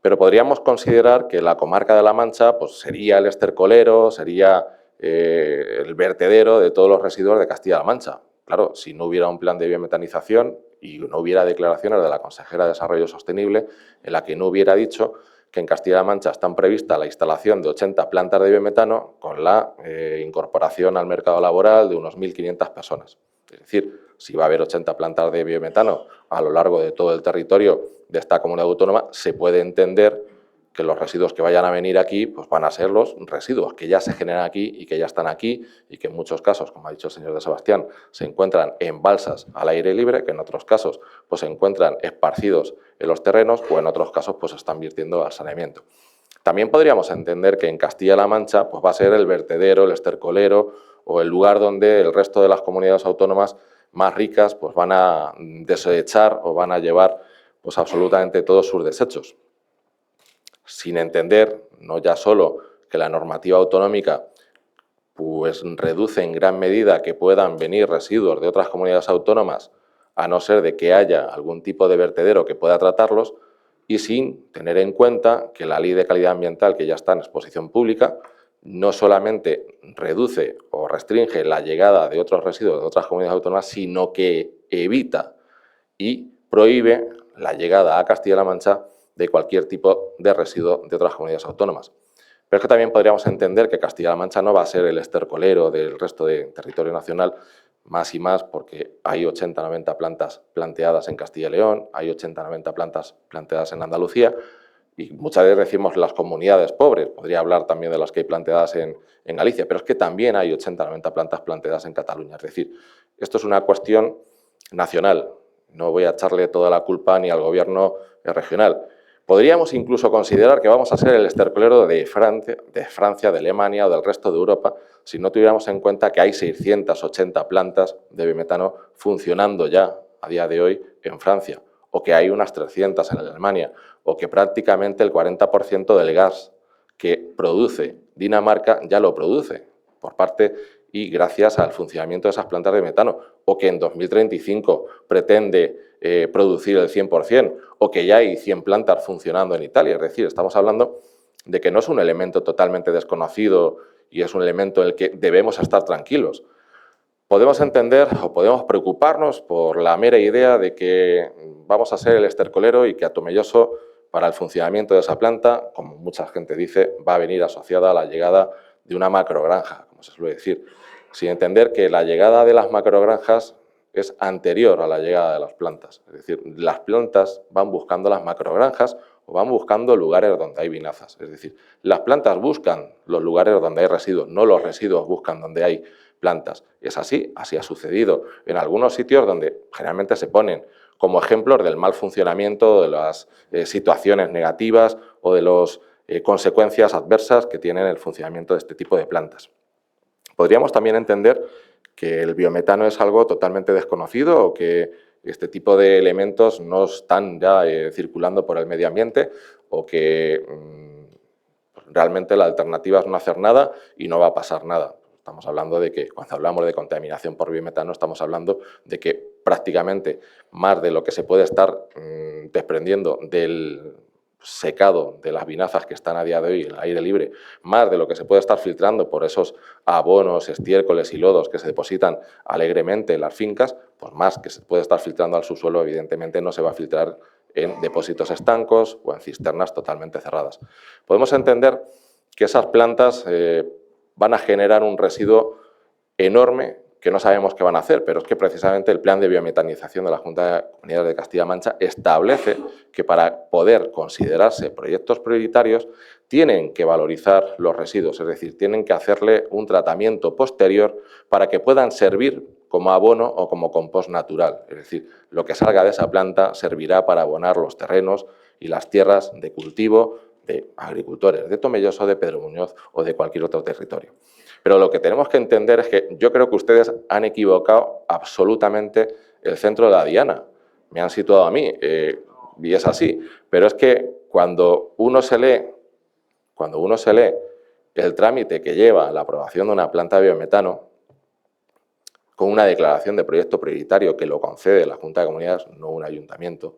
Pero podríamos considerar que la comarca de la Mancha pues, sería el estercolero, sería el vertedero de todos los residuos de Castilla-La Mancha. Claro, si no hubiera un plan de biometanización y no hubiera declaraciones de la consejera de Desarrollo Sostenible en la que no hubiera dicho que en Castilla-La Mancha están prevista la instalación de 80 plantas de biometano con la incorporación al mercado laboral de unos 1.500 personas. Es decir, si va a haber 80 plantas de biometano a lo largo de todo el territorio de esta comunidad autónoma, se puede entender que los residuos que vayan a venir aquí pues van a ser los residuos que ya se generan aquí y que ya están aquí y que en muchos casos, como ha dicho el señor de Sebastián, se encuentran en balsas al aire libre, que en otros casos pues, se encuentran esparcidos en los terrenos o en otros casos pues, se están virtiendo al saneamiento. También podríamos entender que en Castilla-La Mancha pues, va a ser el vertedero, el estercolero o el lugar donde el resto de las comunidades autónomas más ricas pues, van a desechar o van a llevar pues, absolutamente todos sus desechos. Sin entender, no ya solo que la normativa autonómica pues, reduce en gran medida que puedan venir residuos de otras comunidades autónomas, a no ser de que haya algún tipo de vertedero que pueda tratarlos, y sin tener en cuenta que la Ley de Calidad Ambiental, que ya está en exposición pública, no solamente reduce o restringe la llegada de otros residuos de otras comunidades autónomas, sino que evita y prohíbe la llegada a Castilla-La Mancha de cualquier tipo de residuo de otras comunidades autónomas. Pero es que también podríamos entender que Castilla-La Mancha no va a ser el estercolero del resto del territorio nacional, más y más porque hay 80-90 plantas planteadas en Castilla y León, hay 80-90 plantas planteadas en Andalucía, y muchas veces decimos las comunidades pobres, podría hablar también de las que hay planteadas en Galicia, pero es que también hay 80-90 plantas planteadas en Cataluña. Es decir, esto es una cuestión nacional, no voy a echarle toda la culpa ni al gobierno regional. Podríamos incluso considerar que vamos a ser el estercolero de Francia, de Alemania o del resto de Europa si no tuviéramos en cuenta que hay 680 plantas de biometano funcionando ya a día de hoy en Francia, o que hay unas 300 en Alemania, o que prácticamente el 40% del gas que produce Dinamarca ya lo produce por parte y gracias al funcionamiento de esas plantas de metano, o que en 2035 pretende producir el 100%, o que ya hay 100 plantas funcionando en Italia. Es decir, estamos hablando de que no es un elemento totalmente desconocido y es un elemento en el que debemos estar tranquilos. Podemos entender o podemos preocuparnos por la mera idea de que vamos a ser el estercolero y que a Tomelloso, para el funcionamiento de esa planta, como mucha gente dice, va a venir asociada a la llegada de una macrogranja, como se suele decir, sin entender que la llegada de las macrogranjas es anterior a la llegada de las plantas. Es decir, las plantas van buscando las macrogranjas o van buscando lugares donde hay vinazas. Es decir, las plantas buscan los lugares donde hay residuos, no los residuos buscan donde hay plantas. Es así, así ha sucedido en algunos sitios donde generalmente se ponen como ejemplos del mal funcionamiento, de las situaciones negativas o de las consecuencias adversas que tienen el funcionamiento de este tipo de plantas. Podríamos también entender que el biometano es algo totalmente desconocido o que este tipo de elementos no están ya circulando por el medio ambiente o que realmente la alternativa es no hacer nada y no va a pasar nada. Estamos hablando de que cuando hablamos de contaminación por biometano estamos hablando de que prácticamente más de lo que se puede estar desprendiendo del secado de las vinazas que están a día de hoy en el aire libre, más de lo que se puede estar filtrando por esos abonos, estiércoles y lodos que se depositan alegremente en las fincas, pues más que se puede estar filtrando al subsuelo, evidentemente no se va a filtrar en depósitos estancos o en cisternas totalmente cerradas. Podemos entender que esas plantas van a generar un residuo enorme que no sabemos qué van a hacer, pero es que precisamente el plan de biometanización de la Junta de Comunidades de Castilla-La Mancha establece que para poder considerarse proyectos prioritarios tienen que valorizar los residuos, es decir, tienen que hacerle un tratamiento posterior para que puedan servir como abono o como compost natural, es decir, lo que salga de esa planta servirá para abonar los terrenos y las tierras de cultivo de agricultores de Tomelloso, de Pedro Muñoz o de cualquier otro territorio. Pero lo que tenemos que entender es que yo creo que ustedes han equivocado absolutamente el centro de la diana. Me han situado a mí y es así. Pero es que cuando uno se lee el trámite que lleva la aprobación de una planta de biometano, con una declaración de proyecto prioritario que lo concede la Junta de Comunidades, no un ayuntamiento,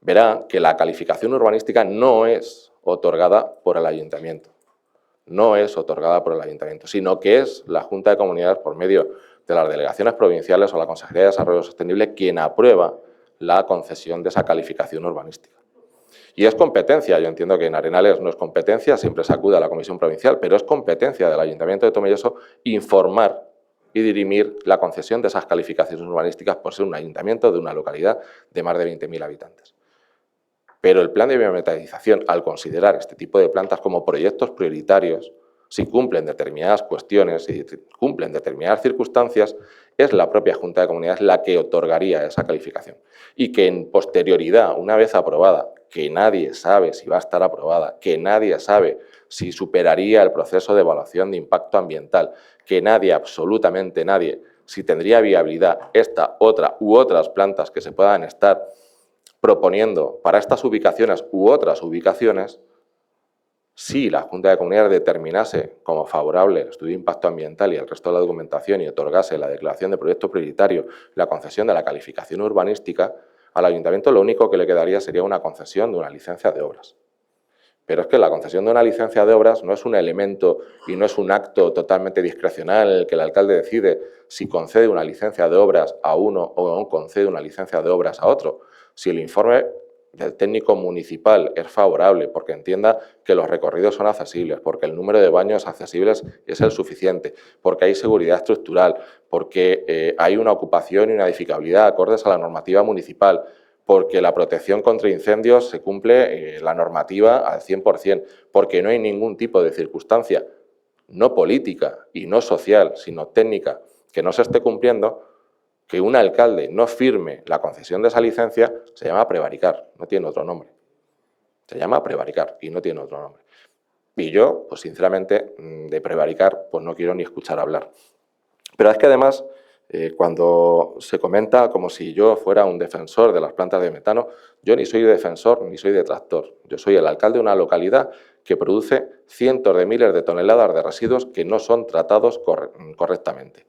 verá que la calificación urbanística no es otorgada por el ayuntamiento. No es otorgada por el ayuntamiento, sino que es la Junta de Comunidades, por medio de las delegaciones provinciales o la Consejería de Desarrollo Sostenible, quien aprueba la concesión de esa calificación urbanística. Y es competencia, yo entiendo que en Arenales no es competencia, siempre se acude a la Comisión Provincial, pero es competencia del Ayuntamiento de Tomelloso informar y dirimir la concesión de esas calificaciones urbanísticas por ser un ayuntamiento de una localidad de más de 20.000 habitantes. Pero el plan de biometanización, al considerar este tipo de plantas como proyectos prioritarios, si cumplen determinadas cuestiones, si cumplen determinadas circunstancias, es la propia Junta de Comunidades la que otorgaría esa calificación. Y que en posterioridad, una vez aprobada, que nadie sabe si va a estar aprobada, que nadie sabe si superaría el proceso de evaluación de impacto ambiental, que nadie, absolutamente nadie, si tendría viabilidad esta, otra u otras plantas que se puedan estar proponiendo para estas ubicaciones u otras ubicaciones, si la Junta de Comunidades determinase como favorable el estudio de impacto ambiental y el resto de la documentación y otorgase la declaración de proyecto prioritario, la concesión de la calificación urbanística, al Ayuntamiento lo único que le quedaría sería una concesión de una licencia de obras. Pero es que la concesión de una licencia de obras no es un elemento y no es un acto totalmente discrecional en el que el alcalde decide si concede una licencia de obras a uno o no concede una licencia de obras a otro. Si el informe del técnico municipal es favorable porque entienda que los recorridos son accesibles, porque el número de baños accesibles es el suficiente, porque hay seguridad estructural, porque hay una ocupación y una edificabilidad acordes a la normativa municipal, porque la protección contra incendios se cumple la normativa al 100%, porque no hay ningún tipo de circunstancia, no política y no social, sino técnica, que no se esté cumpliendo, que un alcalde no firme la concesión de esa licencia se llama prevaricar, no tiene otro nombre. Se llama prevaricar y no tiene otro nombre. Y yo, pues sinceramente, de prevaricar, pues no quiero ni escuchar hablar. Pero es que además, cuando se comenta como si yo fuera un defensor de las plantas de metano, yo ni soy defensor ni soy detractor. Yo soy el alcalde de una localidad que produce cientos de miles de toneladas de residuos que no son tratados correctamente.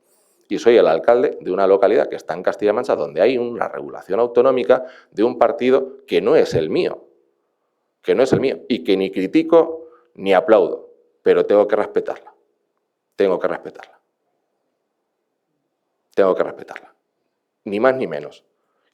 Y soy el alcalde de una localidad que está en Castilla-La Mancha, donde hay una regulación autonómica de un partido que no es el mío, y que ni critico ni aplaudo, pero tengo que respetarla, ni más ni menos.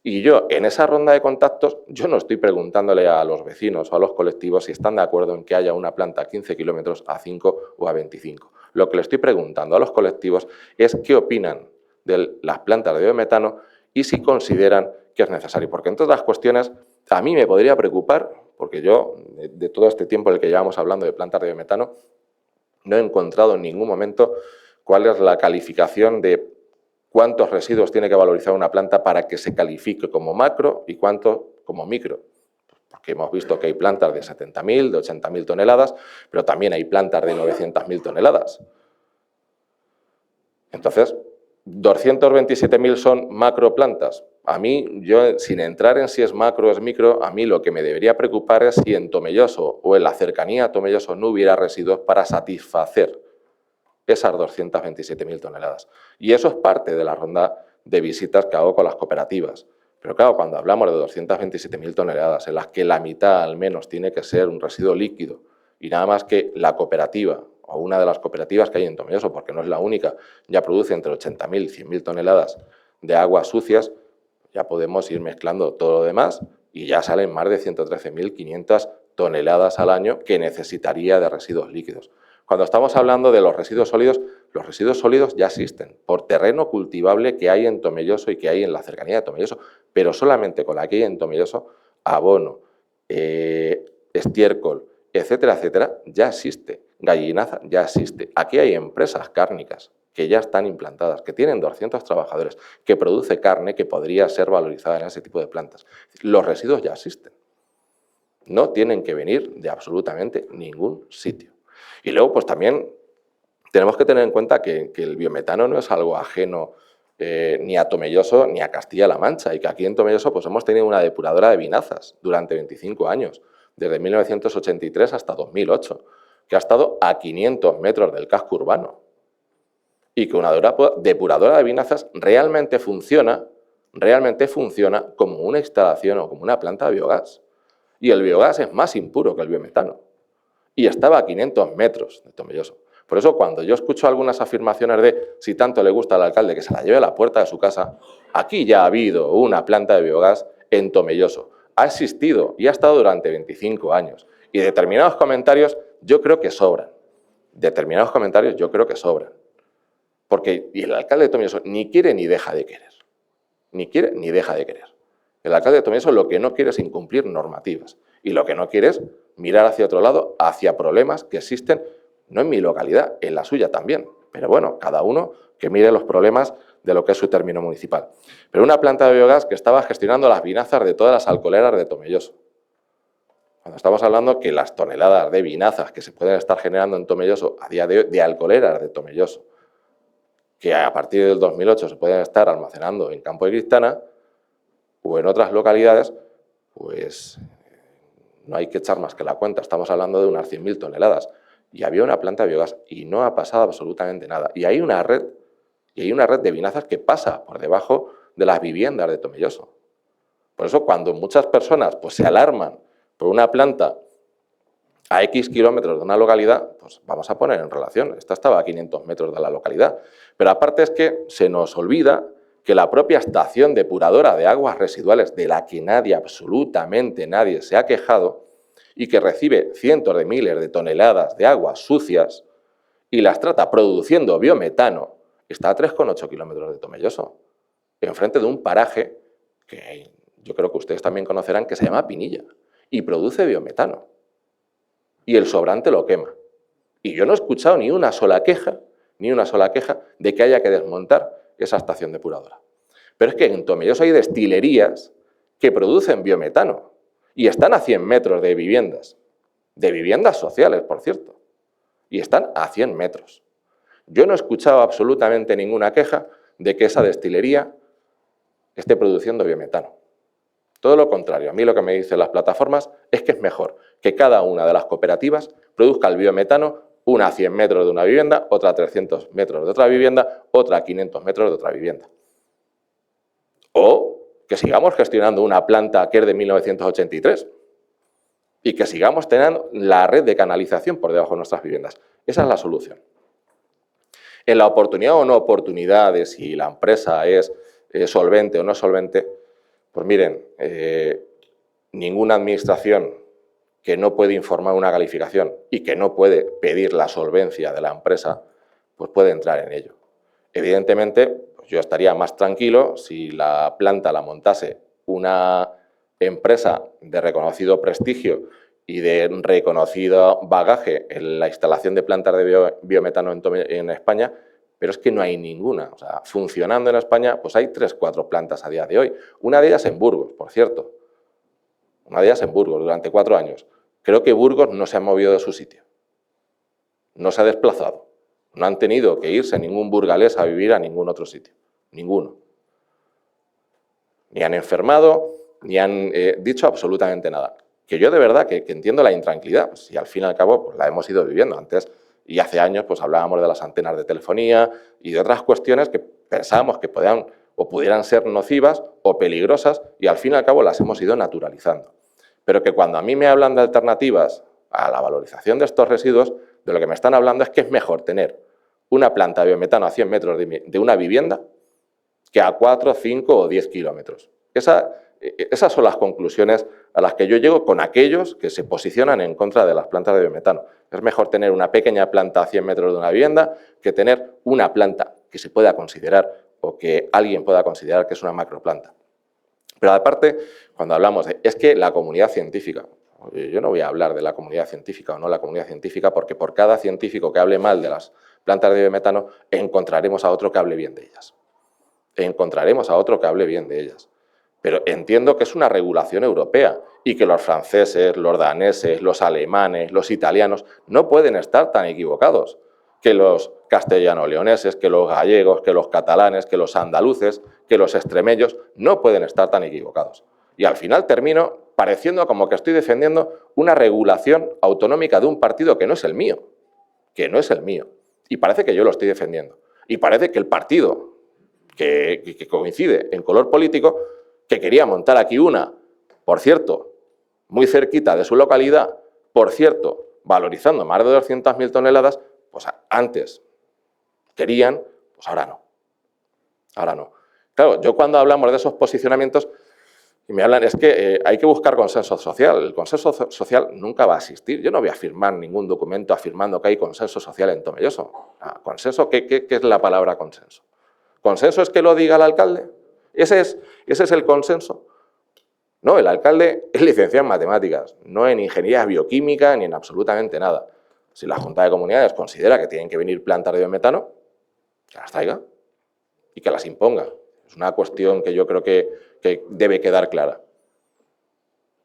Y yo, en esa ronda de contactos, yo no estoy preguntándole a los vecinos o a los colectivos si están de acuerdo en que haya una planta a 15 kilómetros, a 5 o a 25. Lo que le estoy preguntando a los colectivos es qué opinan de las plantas de biometano y si consideran que es necesario. Porque entre otras cuestiones, a mí me podría preocupar, porque yo, de todo este tiempo en el que llevamos hablando de plantas de biometano, no he encontrado en ningún momento cuál es la calificación de cuántos residuos tiene que valorizar una planta para que se califique como macro y cuánto como micro. Porque hemos visto que hay plantas de 70.000, de 80.000 toneladas, pero también hay plantas de 900.000 toneladas. Entonces, 227.000 son macroplantas. A mí, yo sin entrar en si es macro o es micro, a mí lo que me debería preocupar es si en Tomelloso o en la cercanía a Tomelloso no hubiera residuos para satisfacer esas 227.000 toneladas. Y eso es parte de la ronda de visitas que hago con las cooperativas. Pero claro, cuando hablamos de 227.000 toneladas, en las que la mitad al menos tiene que ser un residuo líquido, y nada más que la cooperativa, o una de las cooperativas que hay en Tomelloso, porque no es la única, ya produce entre 80.000 y 100.000 toneladas de aguas sucias, ya podemos ir mezclando todo lo demás y ya salen más de 113.500 toneladas al año que necesitaría de residuos líquidos. Cuando estamos hablando de los residuos sólidos ya existen por terreno cultivable que hay en Tomelloso y que hay en la cercanía de Tomelloso, pero solamente con la que hay en Tomelloso, abono, estiércol, etcétera, etcétera, ya existe. Gallinaza ya existe. Aquí hay empresas cárnicas que ya están implantadas, que tienen 200 trabajadores, que produce carne que podría ser valorizada en ese tipo de plantas. Los residuos ya existen. No tienen que venir de absolutamente ningún sitio. Y luego, pues también tenemos que tener en cuenta que el biometano no es algo ajeno ni a Tomelloso ni a Castilla-La Mancha, y que aquí en Tomelloso pues hemos tenido una depuradora de vinazas durante 25 años, desde 1983 hasta 2008, que ha estado a 500 metros del casco urbano y que una depuradora de vinazas realmente funciona como una instalación o como una planta de biogás. Y el biogás es más impuro que el biometano. Y estaba a 500 metros de Tomelloso. Por eso, cuando yo escucho algunas afirmaciones de si tanto le gusta al alcalde que se la lleve a la puerta de su casa, aquí ya ha habido una planta de biogás en Tomelloso. Ha existido y ha estado durante 25 años. Y determinados comentarios yo creo que sobran. Porque y el alcalde de Tomelloso ni quiere ni deja de querer. Ni quiere ni deja de querer. El alcalde de Tomelloso lo que no quiere es incumplir normativas. Y lo que no quiere es mirar hacia otro lado, hacia problemas que existen, no en mi localidad, en la suya también. Pero bueno, cada uno que mire los problemas de lo que es su término municipal. Pero una planta de biogás que estaba gestionando las vinazas de todas las alcoholeras de Tomelloso. Cuando estamos hablando que las toneladas de vinazas que se pueden estar generando en Tomelloso a día de hoy, de alcoholeras de Tomelloso, que a partir del 2008 se pueden estar almacenando en Campo de Cristana o en otras localidades, pues no hay que echar más que la cuenta. Estamos hablando de unas 100.000 toneladas. Y había una planta de biogás y no ha pasado absolutamente nada. Y hay una red de vinazas que pasa por debajo de las viviendas de Tomelloso. Por eso, cuando muchas personas pues, se alarman por una planta a X kilómetros de una localidad, pues vamos a poner en relación. Esta estaba a 500 metros de la localidad. Pero aparte es que se nos olvida que la propia estación depuradora de aguas residuales, de la que nadie, absolutamente nadie, se ha quejado, y que recibe cientos de miles de toneladas de aguas sucias y las trata produciendo biometano, está a 3,8 kilómetros de Tomelloso, enfrente de un paraje que yo creo que ustedes también conocerán, que se llama Pinilla, y produce biometano. Y el sobrante lo quema. Y yo no he escuchado ni una sola queja de que haya que desmontar esa estación depuradora. Pero es que en Tomelloso hay destilerías que producen biometano y están a 100 metros de viviendas sociales, por cierto, y están a 100 metros. Yo no he escuchado absolutamente ninguna queja de que esa destilería esté produciendo biometano. Todo lo contrario, a mí lo que me dicen las plataformas es que es mejor que cada una de las cooperativas produzca el biometano, una a 100 metros de una vivienda, otra a 300 metros de otra vivienda, otra a 500 metros de otra vivienda. O que sigamos gestionando una planta que es de 1983 y que sigamos teniendo la red de canalización por debajo de nuestras viviendas. Esa es la solución. En la oportunidad o no oportunidad de si la empresa es solvente o no solvente, pues miren, ninguna administración que no puede informar una calificación y que no puede pedir la solvencia de la empresa, pues puede entrar en ello. Evidentemente, pues yo estaría más tranquilo si la planta la montase una empresa de reconocido prestigio y de reconocido bagaje en la instalación de plantas de biometano en España, pero es que no hay ninguna. O sea, funcionando en España, pues hay 3 o 4 plantas a día de hoy. Una de ellas en Burgos, por cierto. Una de ellas en Burgos, durante 4 años. Creo que Burgos no se ha movido de su sitio. No se ha desplazado. No han tenido que irse ningún burgalés a vivir a ningún otro sitio. Ninguno. Ni han enfermado, ni han dicho absolutamente nada. Que yo de verdad que entiendo la intranquilidad. Pues, y al fin y al cabo pues, la hemos ido viviendo antes. Y hace años pues, hablábamos de las antenas de telefonía y de otras cuestiones que pensábamos que podían o pudieran ser nocivas o peligrosas y al fin y al cabo las hemos ido naturalizando. Pero que cuando a mí me hablan de alternativas a la valorización de estos residuos, de lo que me están hablando es que es mejor tener una planta de biometano a 100 metros de una vivienda que a 4, 5 o 10 kilómetros. Esas son las conclusiones a las que yo llego con aquellos que se posicionan en contra de las plantas de biometano. Es mejor tener una pequeña planta a 100 metros de una vivienda que tener una planta que se pueda considerar o que alguien pueda considerar que es una macroplanta. Pero aparte, cuando hablamos de... Es que la comunidad científica... Yo no voy a hablar de la comunidad científica o no la comunidad científica porque por cada científico que hable mal de las plantas de biometano encontraremos a otro que hable bien de ellas. Encontraremos a otro que hable bien de ellas. Pero entiendo que es una regulación europea y que los franceses, los daneses, los alemanes, los italianos no pueden estar tan equivocados que los castellano-leoneses, que los gallegos, que los catalanes, que los andaluces, que los extremeños no pueden estar tan equivocados. Y al final termino pareciendo como que estoy defendiendo una regulación autonómica de un partido que no es el mío, y parece que yo lo estoy defendiendo. Y parece que el partido que coincide en color político, que quería montar aquí una, por cierto, muy cerquita de su localidad, por cierto, valorizando más de 200.000 toneladas, pues antes querían, pues ahora no. Ahora no. Claro, yo cuando hablamos de esos posicionamientos, y me hablan, es que hay que buscar consenso social. El consenso social nunca va a existir. Yo no voy a firmar ningún documento afirmando que hay consenso social en Tomelloso. ¿Consenso? ¿Qué es la palabra consenso? ¿Consenso es que lo diga el alcalde? ¿Ese es el consenso? No, el alcalde es licenciado en matemáticas, no en ingeniería bioquímica ni en absolutamente nada. Si la Junta de Comunidades considera que tienen que venir plantas de biometano, que las traiga y que las imponga. Es una cuestión que yo creo que debe quedar clara.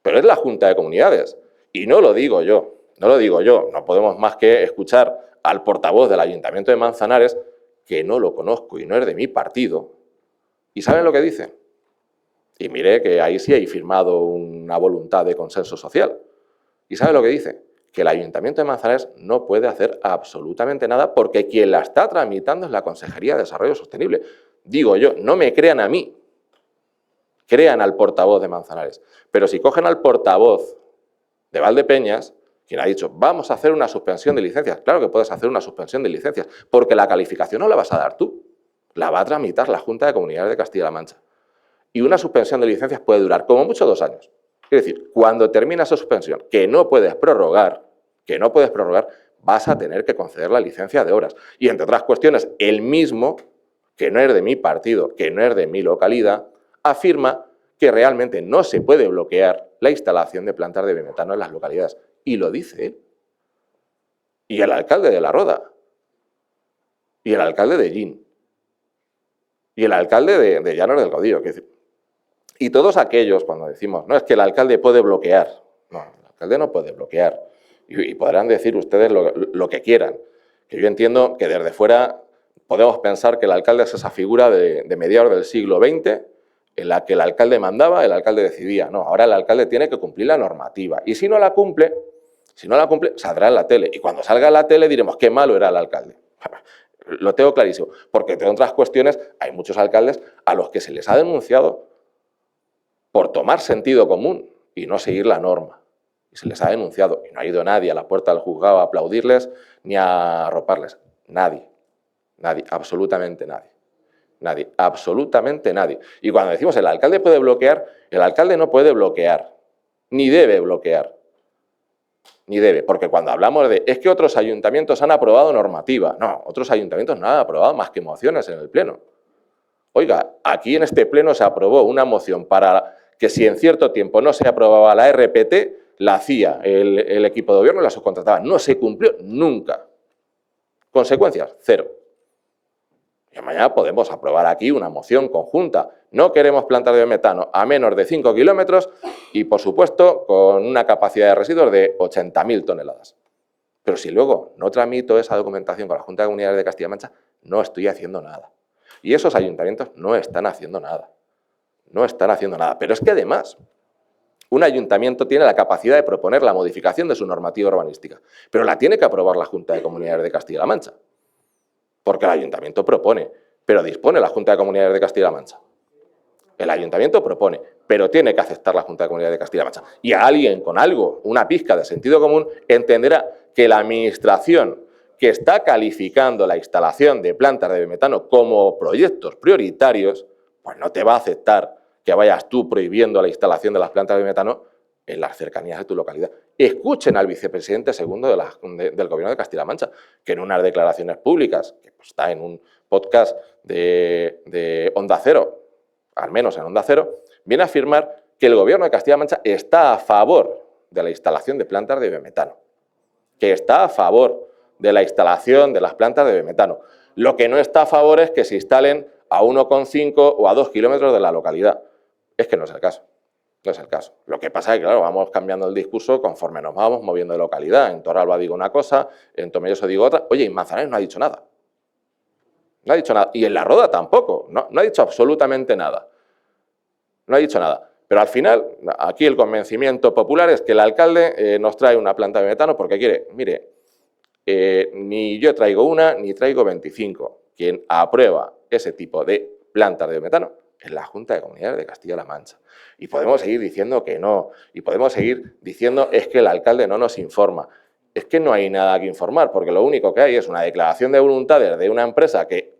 Pero es la Junta de Comunidades, y no lo digo yo, no podemos más que escuchar al portavoz del Ayuntamiento de Manzanares, que no lo conozco y no es de mi partido, y ¿saben lo que dice? Y mire que ahí sí hay firmado una voluntad de consenso social. ¿Y sabe lo que dice? Que el Ayuntamiento de Manzanares no puede hacer absolutamente nada porque quien la está tramitando es la Consejería de Desarrollo Sostenible. Digo yo, no me crean a mí, crean al portavoz de Manzanares. Pero si cogen al portavoz de Valdepeñas, quien ha dicho, vamos a hacer una suspensión de licencias. Claro que puedes hacer una suspensión de licencias, porque la calificación no la vas a dar tú, la va a tramitar la Junta de Comunidades de Castilla-La Mancha. Y una suspensión de licencias puede durar como mucho 2 años. Es decir, cuando termina esa suspensión, que no puedes prorrogar, vas a tener que conceder la licencia de obras. Y entre otras cuestiones, el mismo, que no es de mi partido, que no es de mi localidad, afirma que realmente no se puede bloquear la instalación de plantas de biometano en las localidades. Y lo dice él. Y el alcalde de La Roda. Y el alcalde de Llín. Y el alcalde de Llanos del Caudillo. Y todos aquellos, cuando decimos, no, es que el alcalde puede bloquear. No, el alcalde no puede bloquear. Y podrán decir ustedes lo que quieran. Que yo entiendo que desde fuera podemos pensar que el alcalde es esa figura de mediados del siglo XX, en la que el alcalde mandaba, el alcalde decidía. No, ahora el alcalde tiene que cumplir la normativa. Y si no la cumple, saldrá en la tele. Y cuando salga en la tele diremos, qué malo era el alcalde. Lo tengo clarísimo. Porque entre otras cuestiones hay muchos alcaldes a los que se les ha denunciado por tomar sentido común y no seguir la norma. Y se les ha denunciado. Y no ha ido nadie a la puerta del juzgado a aplaudirles ni a arroparles. Nadie. Nadie. Absolutamente nadie. Nadie. Absolutamente nadie. Y cuando decimos el alcalde puede bloquear, el alcalde no puede bloquear. Ni debe bloquear. Ni debe. Porque cuando hablamos de es que otros ayuntamientos han aprobado normativa. No, otros ayuntamientos no han aprobado más que mociones en el Pleno. Oiga, aquí en este Pleno se aprobó una moción para que si en cierto tiempo no se aprobaba la RPT, la hacía el equipo de gobierno y la subcontrataba. No se cumplió nunca. Consecuencias, 0. Y mañana podemos aprobar aquí una moción conjunta. No queremos plantas de biometano a menos de 5 kilómetros y, por supuesto, con una capacidad de residuos de 80.000 toneladas. Pero si luego no tramito esa documentación con la Junta de Comunidades de Castilla-La Mancha, no estoy haciendo nada. Y esos ayuntamientos no están haciendo nada. No están haciendo nada. Pero es que además, un ayuntamiento tiene la capacidad de proponer la modificación de su normativa urbanística, pero la tiene que aprobar la Junta de Comunidades de Castilla-La Mancha. Porque el ayuntamiento propone, pero dispone la Junta de Comunidades de Castilla-La Mancha. El ayuntamiento propone, pero tiene que aceptar la Junta de Comunidades de Castilla-La Mancha. Y a alguien con algo, una pizca de sentido común, entenderá que la administración que está calificando la instalación de plantas de biometano como proyectos prioritarios, pues no te va a aceptar que vayas tú prohibiendo la instalación de las plantas de biometano en las cercanías de tu localidad. Escuchen al vicepresidente segundo del Gobierno de Castilla-La Mancha, que en unas declaraciones públicas, que está en un podcast de Onda Cero, al menos en Onda Cero, viene a afirmar que el Gobierno de Castilla-La Mancha está a favor de la instalación de plantas de biometano, que está a favor de la instalación de las plantas de biometano. Lo que no está a favor es que se instalen a 1,5 o a 2 kilómetros de la localidad. Es que no es el caso. No es el caso. Lo que pasa es que, claro, vamos cambiando el discurso conforme nos vamos moviendo de localidad. En Torralba digo una cosa, en Tomelloso digo otra. Oye, en Manzanares no ha dicho nada. No ha dicho nada. Y en La Roda tampoco. No ha dicho absolutamente nada. No ha dicho nada. Pero al final, aquí el convencimiento popular es que el alcalde nos trae una planta de metano porque quiere, mire, ni yo traigo una, ni traigo 25. quien aprueba ese tipo de plantas de biometano es la Junta de Comunidades de Castilla-La Mancha. Y podemos seguir diciendo que no, y podemos seguir diciendo es que el alcalde no nos informa. Es que no hay nada que informar, porque lo único que hay es una declaración de voluntades de una empresa que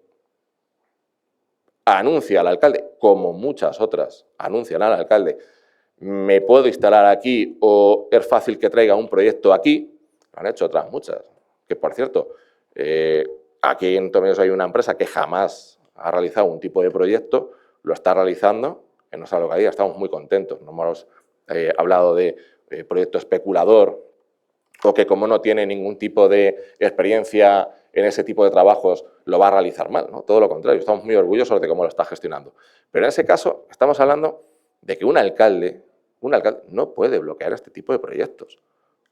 anuncia al alcalde, como muchas otras anuncian al alcalde, me puedo instalar aquí o es fácil que traiga un proyecto aquí. Lo han hecho otras muchas. Que, por cierto, aquí en Tomelloso hay una empresa que jamás ha realizado un tipo de proyecto, lo está realizando en nuestra localidad, estamos muy contentos. No hemos hablado de proyecto especulador o que como no tiene ningún tipo de experiencia en ese tipo de trabajos lo va a realizar mal, ¿no? Todo lo contrario, estamos muy orgullosos de cómo lo está gestionando. Pero en ese caso estamos hablando de que un alcalde no puede bloquear este tipo de proyectos,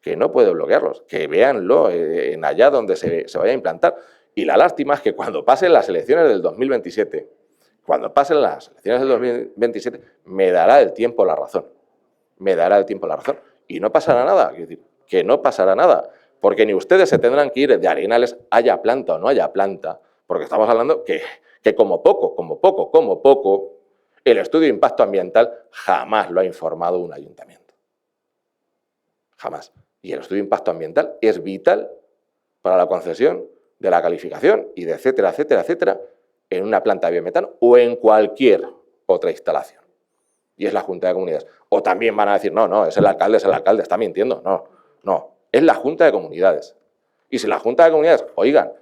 que no puede bloquearlos, que véanlo en allá donde se vaya a implantar. Y la lástima es que cuando pasen las elecciones del 2027, me dará el tiempo la razón. Me dará el tiempo la razón. Y no pasará nada, es decir, que no pasará nada, porque ni ustedes se tendrán que ir de Arenales, haya planta o no haya planta, porque estamos hablando que como poco, el estudio de impacto ambiental jamás lo ha informado un ayuntamiento. Jamás. Y el estudio de impacto ambiental es vital para la concesión de la calificación y de etcétera, etcétera, etcétera, en una planta de biometano o en cualquier otra instalación. Y es la Junta de Comunidades. O también van a decir, no, es el alcalde, está mintiendo. No, es la Junta de Comunidades. Y si la Junta de Comunidades, oigan,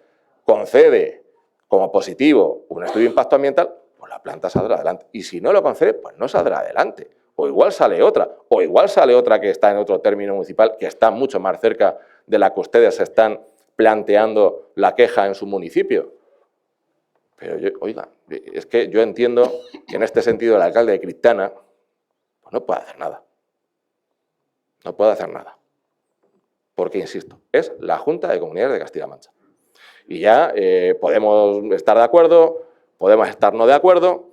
concede como positivo un estudio de impacto ambiental, pues la planta saldrá adelante. Y si no lo concede, pues no saldrá adelante. O igual sale otra que está en otro término municipal, que está mucho más cerca de la que ustedes están planteando la queja en su municipio. Pero, oiga, es que yo entiendo que en este sentido el alcalde de Criptana pues no puede hacer nada. No puede hacer nada. Porque, insisto, es la Junta de Comunidades de Castilla-La Mancha. Y ya podemos estar de acuerdo, podemos estar no de acuerdo,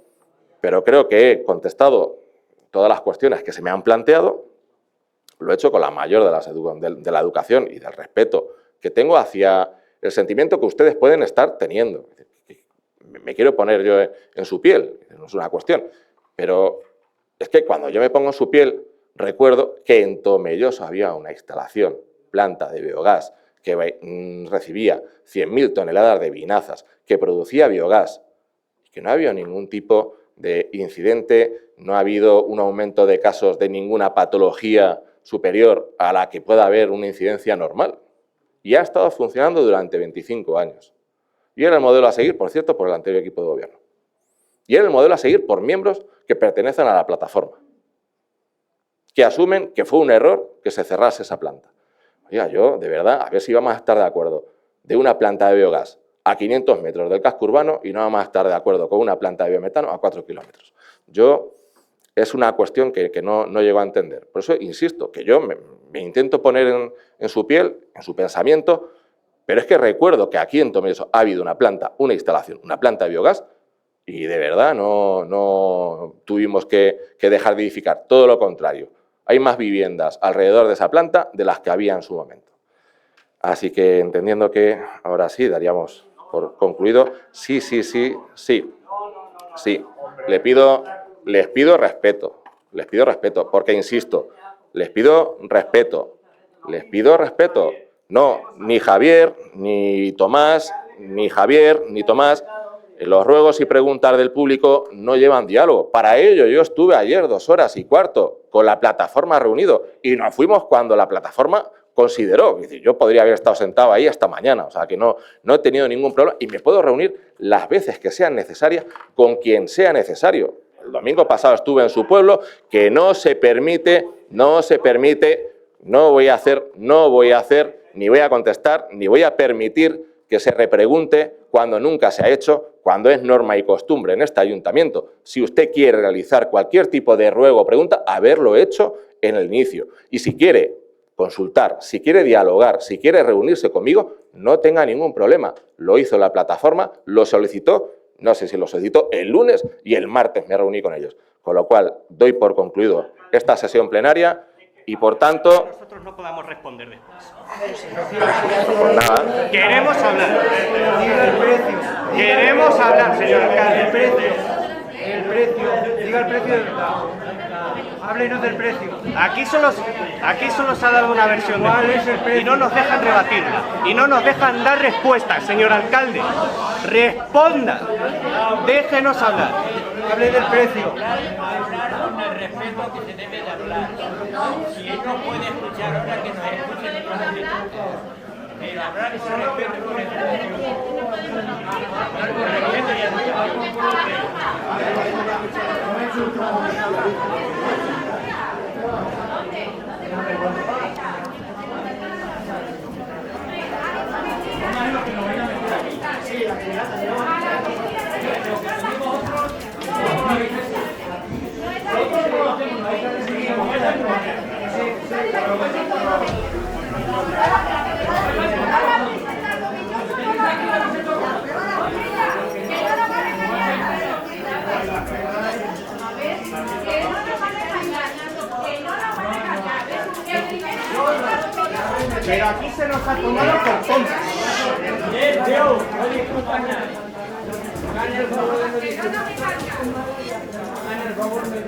pero creo que he contestado todas las cuestiones que se me han planteado, lo he hecho con la mayor de la educación y del respeto que tengo hacia el sentimiento que ustedes pueden estar teniendo. Me quiero poner yo en su piel, no es una cuestión, pero es que cuando yo me pongo en su piel, recuerdo que en Tomelloso había una instalación, planta de biogás, que recibía 100.000 toneladas de vinazas, que producía biogás, y que no había ningún tipo de incidente, no ha habido un aumento de casos de ninguna patología superior a la que pueda haber una incidencia normal. Y ha estado funcionando durante 25 años. Y era el modelo a seguir, por cierto, por el anterior equipo de gobierno. Y era el modelo a seguir por miembros que pertenecen a la plataforma, que asumen que fue un error que se cerrase esa planta. Oiga, yo, de verdad, a ver si vamos a estar de acuerdo de una planta de biogás a 500 metros del casco urbano y no vamos a estar de acuerdo con una planta de biometano a 4 kilómetros. Es una cuestión que no llego a entender. Por eso insisto, que yo me intento poner en su piel, en su pensamiento, pero es que recuerdo que aquí en Tomelloso ha habido una planta, una instalación, una planta de biogás, y de verdad no tuvimos que dejar de edificar, todo lo contrario. Hay más viviendas alrededor de esa planta de las que había en su momento. Así que, entendiendo que ahora sí daríamos por concluido, sí. Les pido respeto, porque insisto, les pido respeto. No, ni Javier, ni Tomás, los ruegos y preguntas del público no llevan diálogo. Para ello yo estuve ayer 2 horas y cuarto con la plataforma reunido y nos fuimos cuando la plataforma consideró. Es decir, yo podría haber estado sentado ahí hasta mañana, o sea que no he tenido ningún problema y me puedo reunir las veces que sean necesarias con quien sea necesario. El domingo pasado estuve en su pueblo, que no se permite, no voy a hacer, ni voy a contestar, ni voy a permitir que se repregunte cuando nunca se ha hecho, cuando es norma y costumbre en este ayuntamiento. Si usted quiere realizar cualquier tipo de ruego o pregunta, haberlo hecho en el inicio. Y si quiere consultar, si quiere dialogar, si quiere reunirse conmigo, no tenga ningún problema. Lo hizo la plataforma, lo solicitó, no sé si lo solicitó el lunes y el martes me reuní con ellos. Con lo cual, doy por concluido esta sesión plenaria y, por tanto... Nosotros no podamos responder después. Pues nada. Queremos hablar. Queremos hablar, señor alcalde. El precio, diga el precio de verdad. Háblenos del precio. Aquí solo se ha dado una versión de precio y no nos dejan rebatirla y no nos dejan dar respuestas, señor alcalde. Responda, déjenos hablar. Hable del precio. Con el respeto que se debe de hablar. Si él no puede escuchar ahora, que nos escuche en otro momento. Pero hablar con respeto con el precio. Hablar con respeto y hablar Pero aquí se nos ha tomado por tontos. Gane el favor de no discutir. Gane el favor de